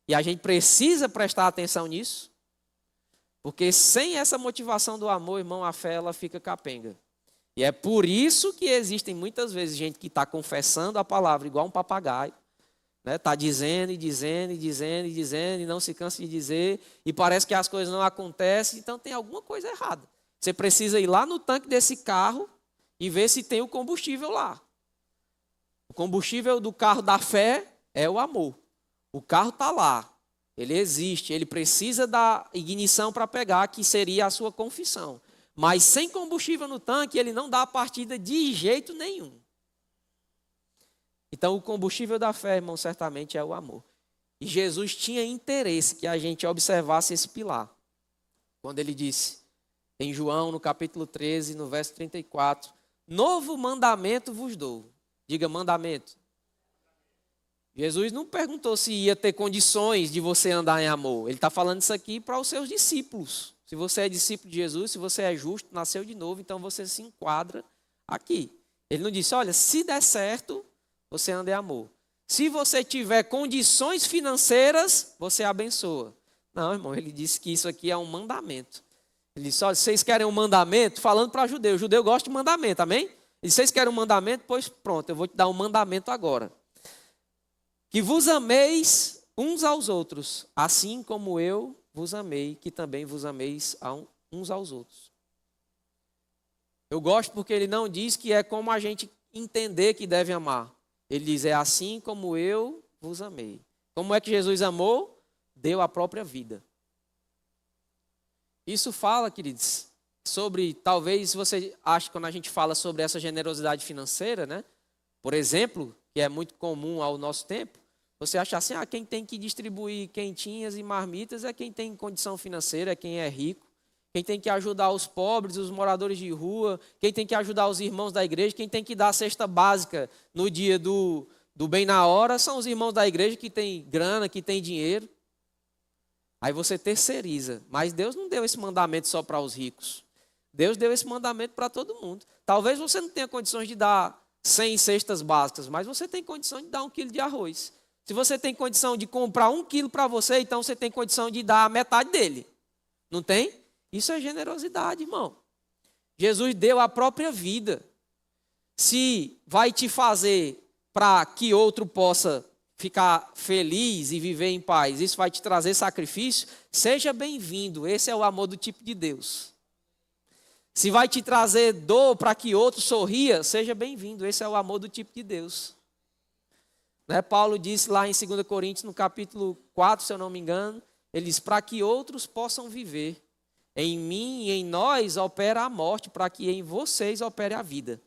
E a gente precisa prestar atenção nisso? Porque sem essa motivação do amor, irmão, a fé ela fica capenga. E é por isso que existem muitas vezes gente que está confessando a palavra igual um papagaio. Está dizendo e dizendo e dizendo e dizendo e não se cansa de dizer. E parece que as coisas não acontecem, então tem alguma coisa errada. Você precisa ir lá no tanque desse carro e ver se tem o combustível lá. O combustível do carro da fé é o amor. O carro está lá, ele existe, ele precisa da ignição para pegar, que seria a sua confissão. Mas sem combustível no tanque, ele não dá a partida de jeito nenhum. Então o combustível da fé, irmão, certamente é o amor. E Jesus tinha interesse que a gente observasse esse pilar. Quando ele disse, Em João, no capítulo 13, no verso 34. Novo mandamento vos dou. Diga mandamento. Jesus não perguntou se ia ter condições de você andar em amor. Ele está falando isso aqui para os seus discípulos. Se você é discípulo de Jesus, se você é justo, nasceu de novo, então você se enquadra aqui. Ele não disse, olha, se der certo, você anda em amor. Se você tiver condições financeiras, você abençoa. Não, irmão, ele disse que isso aqui é um mandamento. Ele disse, olha, vocês querem um mandamento? Falando para judeu. O judeu gosta de mandamento, amém? Ele disse, vocês querem um mandamento? Pois pronto, eu vou te dar um mandamento agora. Que vos ameis uns aos outros, assim como eu vos amei, que também vos ameis uns aos outros. Eu gosto porque ele não diz que é como a gente entender que deve amar. Ele diz, é assim como eu vos amei. Como é que Jesus amou? Deu a própria vida. Isso fala, queridos, sobre, talvez você ache, quando a gente fala sobre essa generosidade financeira, né? Por exemplo, que é muito comum ao nosso tempo, você acha assim, quem tem que distribuir quentinhas e marmitas é quem tem condição financeira, é quem é rico. Quem tem que ajudar os pobres, os moradores de rua, quem tem que ajudar os irmãos da igreja, quem tem que dar a cesta básica no dia do bem na hora, são os irmãos da igreja que têm grana, que têm dinheiro. Aí você terceiriza. Mas Deus não deu esse mandamento só para os ricos. Deus deu esse mandamento para todo mundo. Talvez você não tenha condições de dar 100 cestas básicas, mas você tem condição de dar 1 quilo de arroz. Se você tem condição de comprar 1 quilo para você, então você tem condição de dar a metade dele. Não tem? Isso é generosidade, irmão. Jesus deu a própria vida. Se vai te fazer para que outro possa ficar feliz e viver em paz, isso vai te trazer sacrifício, seja bem-vindo. Esse é o amor do tipo de Deus. Se vai te trazer dor para que outro sorria, seja bem-vindo. Esse é o amor do tipo de Deus. Né? Paulo disse lá em 2 Coríntios, no capítulo 4, se eu não me engano, ele diz, para que outros possam viver. Em mim e em nós opera a morte, para que em vocês opere a vida.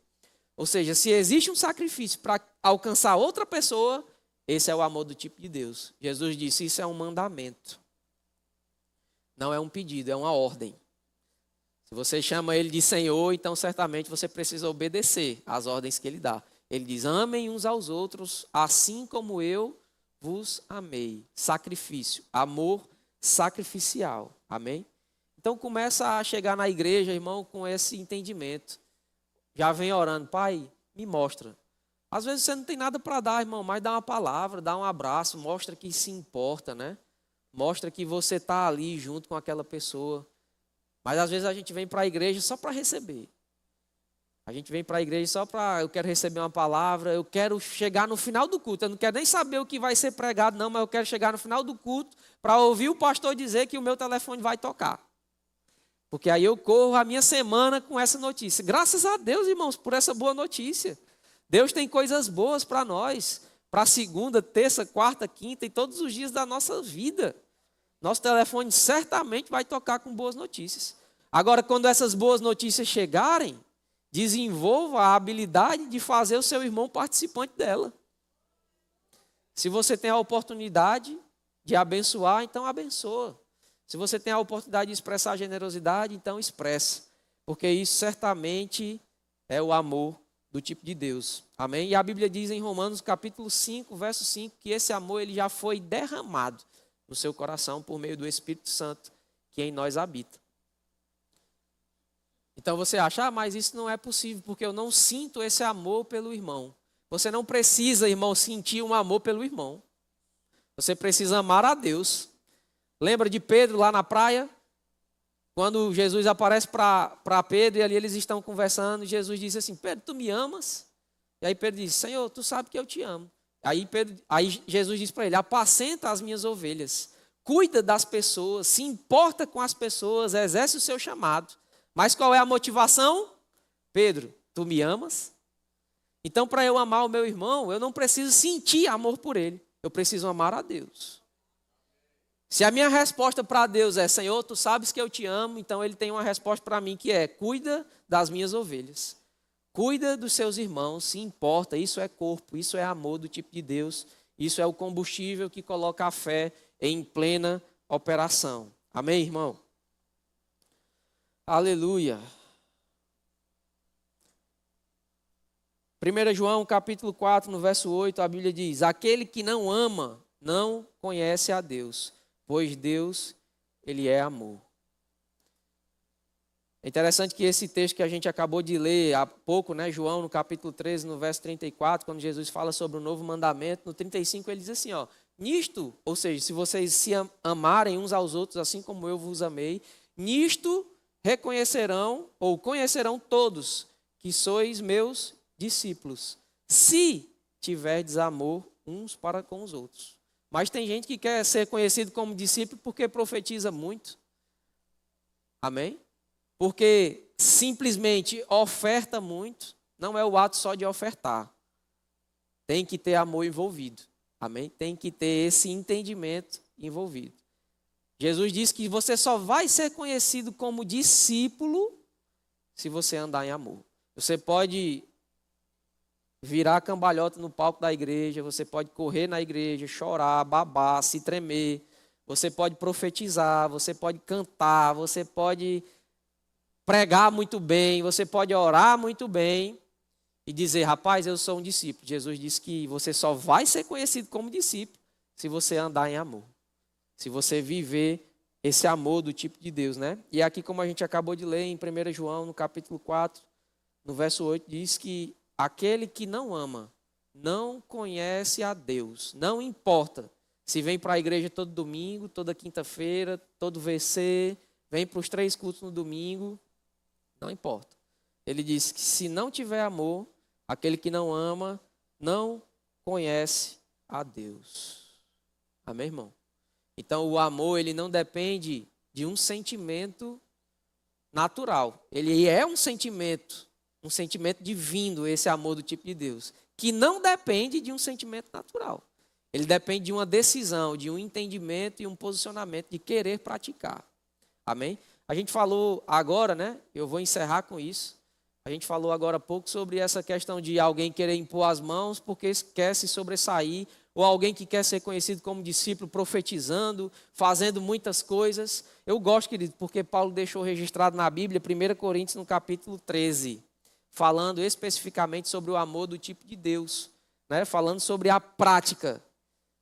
Ou seja, se existe um sacrifício para alcançar outra pessoa, esse é o amor do tipo de Deus. Jesus disse, isso é um mandamento. Não é um pedido, é uma ordem. Se você chama ele de Senhor, então certamente você precisa obedecer às ordens que ele dá. Ele diz, amem uns aos outros, assim como eu vos amei. Sacrifício, amor sacrificial. Amém? Então começa a chegar na igreja, irmão, com esse entendimento. Já vem orando, Pai, me mostra. Às vezes você não tem nada para dar, irmão, mas dá uma palavra, dá um abraço, mostra que se importa, né? Mostra que você está ali junto com aquela pessoa. Mas às vezes a gente vem para a igreja só para receber. A gente vem para a igreja só para, eu quero receber uma palavra, eu quero chegar no final do culto. Eu não quero nem saber o que vai ser pregado, não, mas eu quero chegar no final do culto para ouvir o pastor dizer que o meu telefone vai tocar. Porque aí eu corro a minha semana com essa notícia. Graças a Deus, irmãos, por essa boa notícia. Deus tem coisas boas para nós. Para segunda, terça, quarta, quinta e todos os dias da nossa vida. Nosso telefone certamente vai tocar com boas notícias. Agora, quando essas boas notícias chegarem, desenvolva a habilidade de fazer o seu irmão participante dela. Se você tem a oportunidade de abençoar, então abençoa. Se você tem a oportunidade de expressar generosidade, então expressa. Porque isso certamente é o amor do tipo de Deus. Amém? E a Bíblia diz em Romanos capítulo 5, verso 5, que esse amor ele já foi derramado no seu coração por meio do Espírito Santo que em nós habita. Então você acha, mas isso não é possível porque eu não sinto esse amor pelo irmão. Você não precisa, irmão, sentir um amor pelo irmão. Você precisa amar a Deus. Lembra de Pedro lá na praia? Quando Jesus aparece para Pedro e ali eles estão conversando, Jesus diz assim, Pedro, tu me amas? E aí Pedro diz, Senhor, tu sabe que eu te amo. Aí Jesus diz para ele, apacenta as minhas ovelhas, cuida das pessoas, se importa com as pessoas, exerce o seu chamado. Mas qual é a motivação? Pedro, tu me amas? Então para eu amar o meu irmão, eu não preciso sentir amor por ele, eu preciso amar a Deus. Se a minha resposta para Deus é, Senhor, tu sabes que eu te amo, então ele tem uma resposta para mim que é, cuida das minhas ovelhas. Cuida dos seus irmãos, se importa, isso é corpo, isso é amor do tipo de Deus, isso é o combustível que coloca a fé em plena operação. Amém, irmão? Aleluia. 1 João capítulo 4, no verso 8, a Bíblia diz: aquele que não ama não conhece a Deus, pois Deus, ele é amor. É interessante que esse texto que a gente acabou de ler há pouco, né, João no capítulo 13, no verso 34, quando Jesus fala sobre o novo mandamento, no 35 ele diz assim, ó, nisto, ou seja, se vocês se amarem uns aos outros assim como eu vos amei, nisto reconhecerão ou conhecerão todos que sois meus discípulos, se tiverdes amor uns para com os outros. Mas tem gente que quer ser conhecido como discípulo porque profetiza muito. Amém? Porque simplesmente oferta muito. Não é o ato só de ofertar. Tem que ter amor envolvido. Amém? Tem que ter esse entendimento envolvido. Jesus disse que você só vai ser conhecido como discípulo se você andar em amor. Você pode virar a cambalhota no palco da igreja, você pode correr na igreja, chorar, babar, se tremer, você pode profetizar, você pode cantar, você pode pregar muito bem, você pode orar muito bem e dizer, rapaz, eu sou um discípulo. Jesus disse que você só vai ser conhecido como discípulo se você andar em amor, se você viver esse amor do tipo de Deus, né? E aqui, como a gente acabou de ler em 1 João, no capítulo 4, no verso 8, diz que aquele que não ama não conhece a Deus. Não importa se vem para a igreja todo domingo, toda quinta-feira, todo VC, vem para os 3 cultos no domingo, não importa. Ele diz que se não tiver amor, aquele que não ama não conhece a Deus. Amém, irmão? Então o amor, ele não depende de um sentimento natural. Ele é um sentimento divino, esse amor do tipo de Deus, que não depende de um sentimento natural. Ele depende de uma decisão, de um entendimento e um posicionamento de querer praticar. Amém? A gente falou agora, né? Eu vou encerrar com isso. A gente falou agora há pouco sobre essa questão de alguém querer impor as mãos porque quer se sobressair, ou alguém que quer ser conhecido como discípulo profetizando, fazendo muitas coisas. Eu gosto, querido, porque Paulo deixou registrado na Bíblia, 1 Coríntios, no capítulo 13, falando especificamente sobre o amor do tipo de Deus, né? Falando sobre a prática.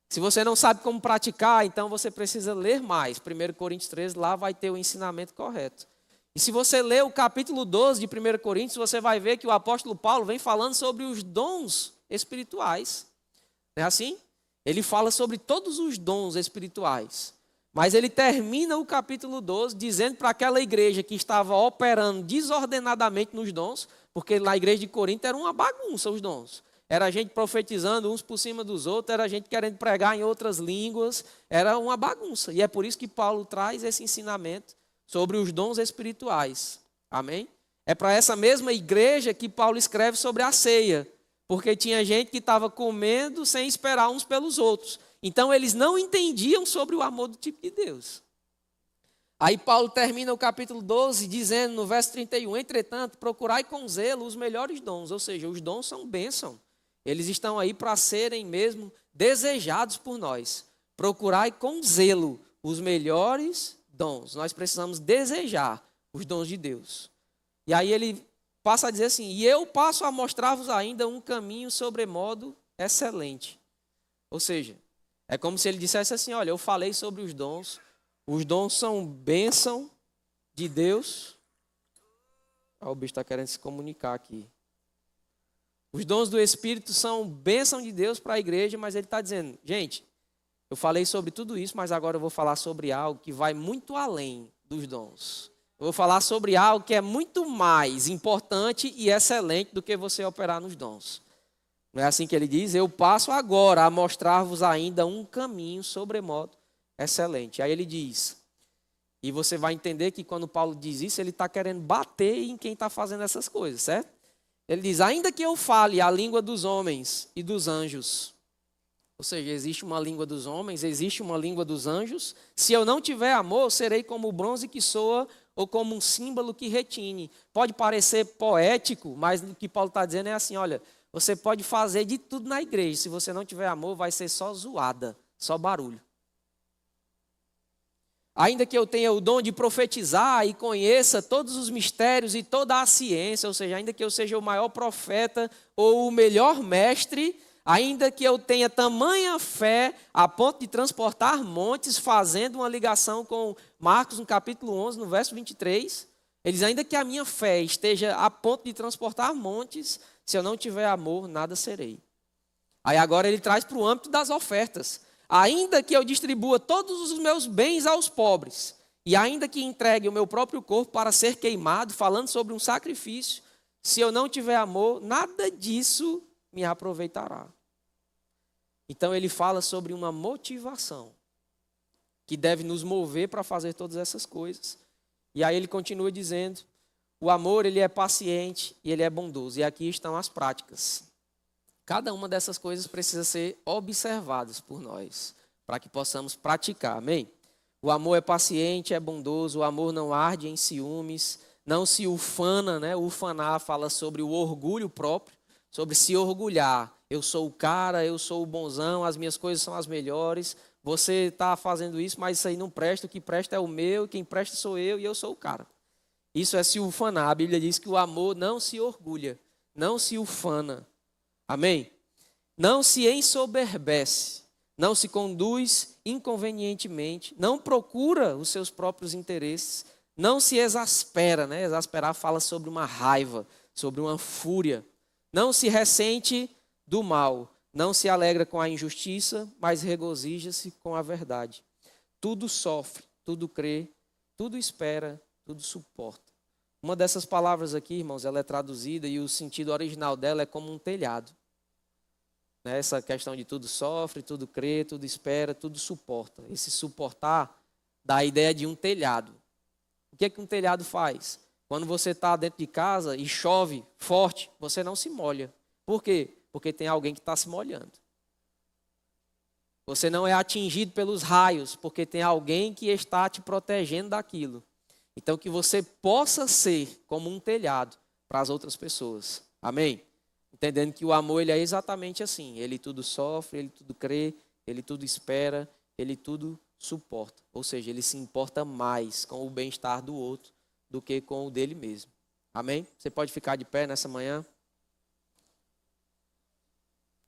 Se você não sabe como praticar, então você precisa ler mais. 1 Coríntios 13, lá vai ter o ensinamento correto. E se você ler o capítulo 12 de 1 Coríntios, você vai ver que o apóstolo Paulo vem falando sobre os dons espirituais. Não é assim? Ele fala sobre todos os dons espirituais. Mas ele termina o capítulo 12 dizendo para aquela igreja que estava operando desordenadamente nos dons, porque na igreja de Corinto era uma bagunça os dons. Era a gente profetizando uns por cima dos outros, era a gente querendo pregar em outras línguas, era uma bagunça. E é por isso que Paulo traz esse ensinamento sobre os dons espirituais. Amém? É para essa mesma igreja que Paulo escreve sobre a ceia, porque tinha gente que estava comendo sem esperar uns pelos outros. Então eles não entendiam sobre o amor do tipo de Deus. Aí Paulo termina o capítulo 12 dizendo no verso 31, entretanto, procurai com zelo os melhores dons, ou seja, os dons são bênção. Eles estão aí para serem mesmo desejados por nós. Procurai com zelo os melhores dons. Nós precisamos desejar os dons de Deus. E aí ele passa a dizer assim, e eu passo a mostrar-vos ainda um caminho sobremodo excelente. Ou seja, é como se ele dissesse assim, olha, eu falei sobre os dons são bênção de Deus. O bicho está querendo se comunicar aqui. Os dons do Espírito são bênção de Deus para a igreja, mas ele está dizendo, gente, eu falei sobre tudo isso, mas agora eu vou falar sobre algo que vai muito além dos dons. Eu vou falar sobre algo que é muito mais importante e excelente do que você operar nos dons. Não é assim que ele diz? Eu passo agora a mostrar-vos ainda um caminho sobremodo excelente. Aí ele diz, e você vai entender que quando Paulo diz isso, ele está querendo bater em quem está fazendo essas coisas, certo? Ele diz, ainda que eu fale a língua dos homens e dos anjos, ou seja, existe uma língua dos homens, existe uma língua dos anjos, se eu não tiver amor, serei como o bronze que soa ou como um símbolo que retine. Pode parecer poético, mas o que Paulo está dizendo é assim, olha, você pode fazer de tudo na igreja, se você não tiver amor, vai ser só zoada, só barulho. Ainda que eu tenha o dom de profetizar e conheça todos os mistérios e toda a ciência, ou seja, ainda que eu seja o maior profeta ou o melhor mestre, ainda que eu tenha tamanha fé a ponto de transportar montes, fazendo uma ligação com Marcos no capítulo 11, no verso 23, eles, ainda que a minha fé esteja a ponto de transportar montes, se eu não tiver amor, nada serei. Aí agora ele traz para o âmbito das ofertas. Ainda que eu distribua todos os meus bens aos pobres, e ainda que entregue o meu próprio corpo para ser queimado, falando sobre um sacrifício, se eu não tiver amor, nada disso me aproveitará. Então ele fala sobre uma motivação que deve nos mover para fazer todas essas coisas. E aí ele continua dizendo, o amor ele é paciente e ele é bondoso. E aqui estão as práticas. Cada uma dessas coisas precisa ser observadas por nós, para que possamos praticar, amém? O amor é paciente, é bondoso, o amor não arde em ciúmes, não se ufana, né? Ufanar fala sobre o orgulho próprio, sobre se orgulhar. Eu sou o cara, eu sou o bonzão, as minhas coisas são as melhores. Você está fazendo isso, mas isso aí não presta, o que presta é o meu, quem presta sou eu e eu sou o cara. Isso é se ufanar. A Bíblia diz que o amor não se orgulha, não se ufana. Amém? Não se ensoberbece, não se conduz inconvenientemente, não procura os seus próprios interesses, não se exaspera, né? Exasperar fala sobre uma raiva, sobre uma fúria. Não se ressente do mal, não se alegra com a injustiça, mas regozija-se com a verdade. Tudo sofre, tudo crê, tudo espera, tudo suporta. Uma dessas palavras aqui, irmãos, ela é traduzida e o sentido original dela é como um telhado. Essa questão de tudo sofre, tudo crê, tudo espera, tudo suporta. Esse suportar dá a ideia de um telhado. O que é que um telhado faz? Quando você está dentro de casa e chove forte, você não se molha. Por quê? Porque tem alguém que está se molhando. Você não é atingido pelos raios, porque tem alguém que está te protegendo daquilo. Então que você possa ser como um telhado para as outras pessoas. Amém? Entendendo que o amor ele é exatamente assim. Ele tudo sofre, ele tudo crê, ele tudo espera, ele tudo suporta. Ou seja, ele se importa mais com o bem-estar do outro do que com o dele mesmo. Amém? Você pode ficar de pé nessa manhã?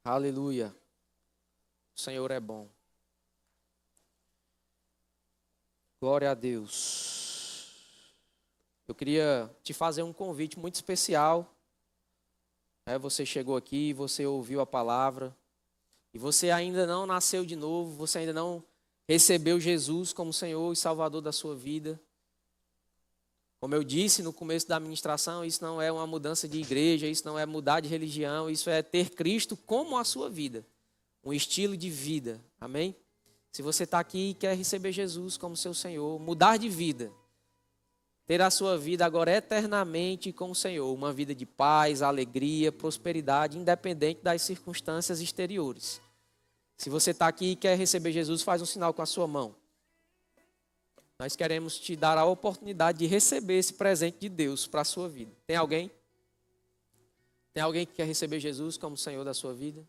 Aleluia. O Senhor é bom. Glória a Deus. Eu queria te fazer um convite muito especial. Você chegou aqui, você ouviu a palavra, e você ainda não nasceu de novo, você ainda não recebeu Jesus como Senhor e Salvador da sua vida. Como eu disse no começo da ministração, isso não é uma mudança de igreja, isso não é mudar de religião, isso é ter Cristo como a sua vida, um estilo de vida, amém? Se você está aqui e quer receber Jesus como seu Senhor, mudar de vida, ter a sua vida agora eternamente com o Senhor, uma vida de paz, alegria, prosperidade, independente das circunstâncias exteriores. Se você está aqui e quer receber Jesus, faz um sinal com a sua mão. Nós queremos te dar a oportunidade de receber esse presente de Deus para a sua vida. Tem alguém? Tem alguém que quer receber Jesus como Senhor da sua vida?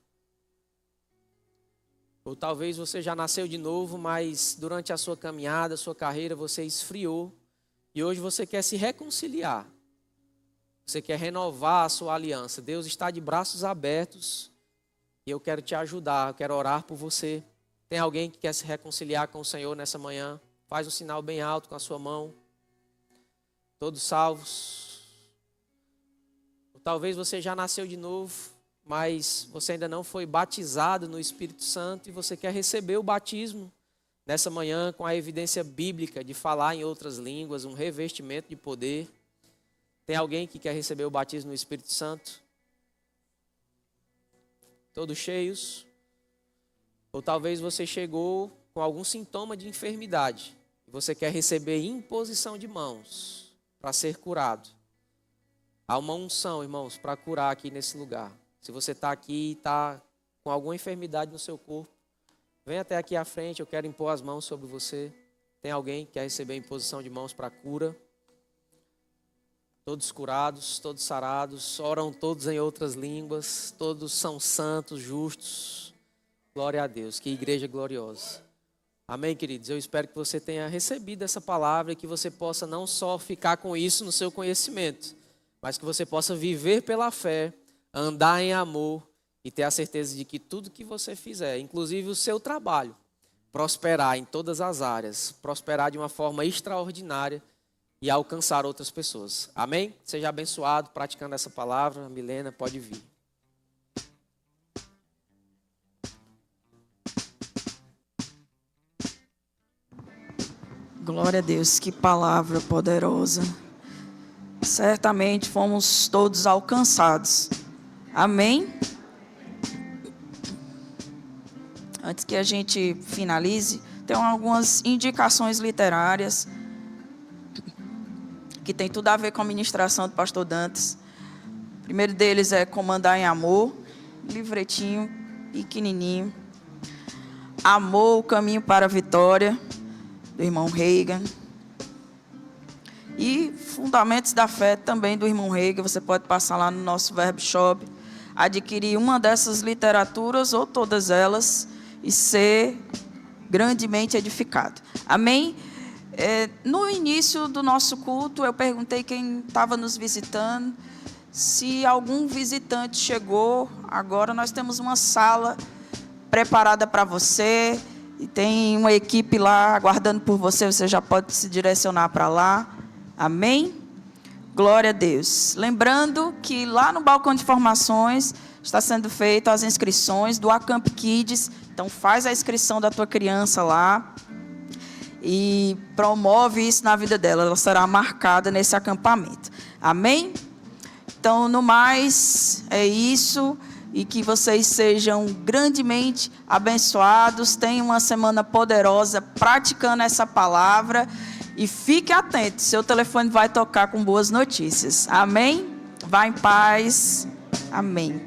Ou talvez você já nasceu de novo, mas durante a sua caminhada, a sua carreira, você esfriou. E hoje você quer se reconciliar. Você quer renovar a sua aliança. Deus está de braços abertos. E eu quero te ajudar, eu quero orar por você. Tem alguém que quer se reconciliar com o Senhor nessa manhã? Faz um sinal bem alto com a sua mão. Todos salvos. Ou talvez você já nasceu de novo, mas você ainda não foi batizado no Espírito Santo e você quer receber o batismo nessa manhã com a evidência bíblica de falar em outras línguas, um revestimento de poder. Tem alguém que quer receber o batismo no Espírito Santo? Todos cheios? Ou talvez você chegou com algum sintoma de enfermidade e você quer receber imposição de mãos para ser curado. Há uma unção, irmãos, para curar aqui nesse lugar. Se você está aqui e está com alguma enfermidade no seu corpo, vem até aqui à frente, eu quero impor as mãos sobre você. Tem alguém que quer receber a imposição de mãos para cura? Todos curados, todos sarados, oram todos em outras línguas, todos são santos, justos. Glória a Deus, que igreja gloriosa. Amém, queridos? Eu espero que você tenha recebido essa palavra e que você possa não só ficar com isso no seu conhecimento, mas que você possa viver pela fé, andar em amor e ter a certeza de que tudo que você fizer, inclusive o seu trabalho, prosperar em todas as áreas, prosperar de uma forma extraordinária e alcançar outras pessoas. Amém? Seja abençoado praticando essa palavra. Milena, pode vir. Glória a Deus, que palavra poderosa. Certamente fomos todos alcançados. Amém? Antes que a gente finalize, tem algumas indicações literárias que tem tudo a ver com a ministração do pastor Dantas. O primeiro deles é Comandar em Amor, livretinho pequenininho. Amor, o caminho para a vitória, do irmão Reagan. E Fundamentos da Fé, também do irmão Reagan. Você pode passar lá no nosso Verbo Shop, adquirir uma dessas literaturas ou todas elas e ser grandemente edificado. Amém? No início do nosso culto, eu perguntei quem estava nos visitando, se algum visitante chegou. Agora nós temos uma sala preparada para você, e tem uma equipe lá aguardando por você, você já pode se direcionar para lá. Amém? Glória a Deus. Lembrando que lá no balcão de informações está sendo feito as inscrições do Acamp Kids, então faz a inscrição da tua criança lá e promove isso na vida dela, ela será marcada nesse acampamento. Amém? Então, no mais, é isso. E que vocês sejam grandemente abençoados. Tenham uma semana poderosa praticando essa palavra. E fique atento, seu telefone vai tocar com boas notícias. Amém? Vá em paz. Amém.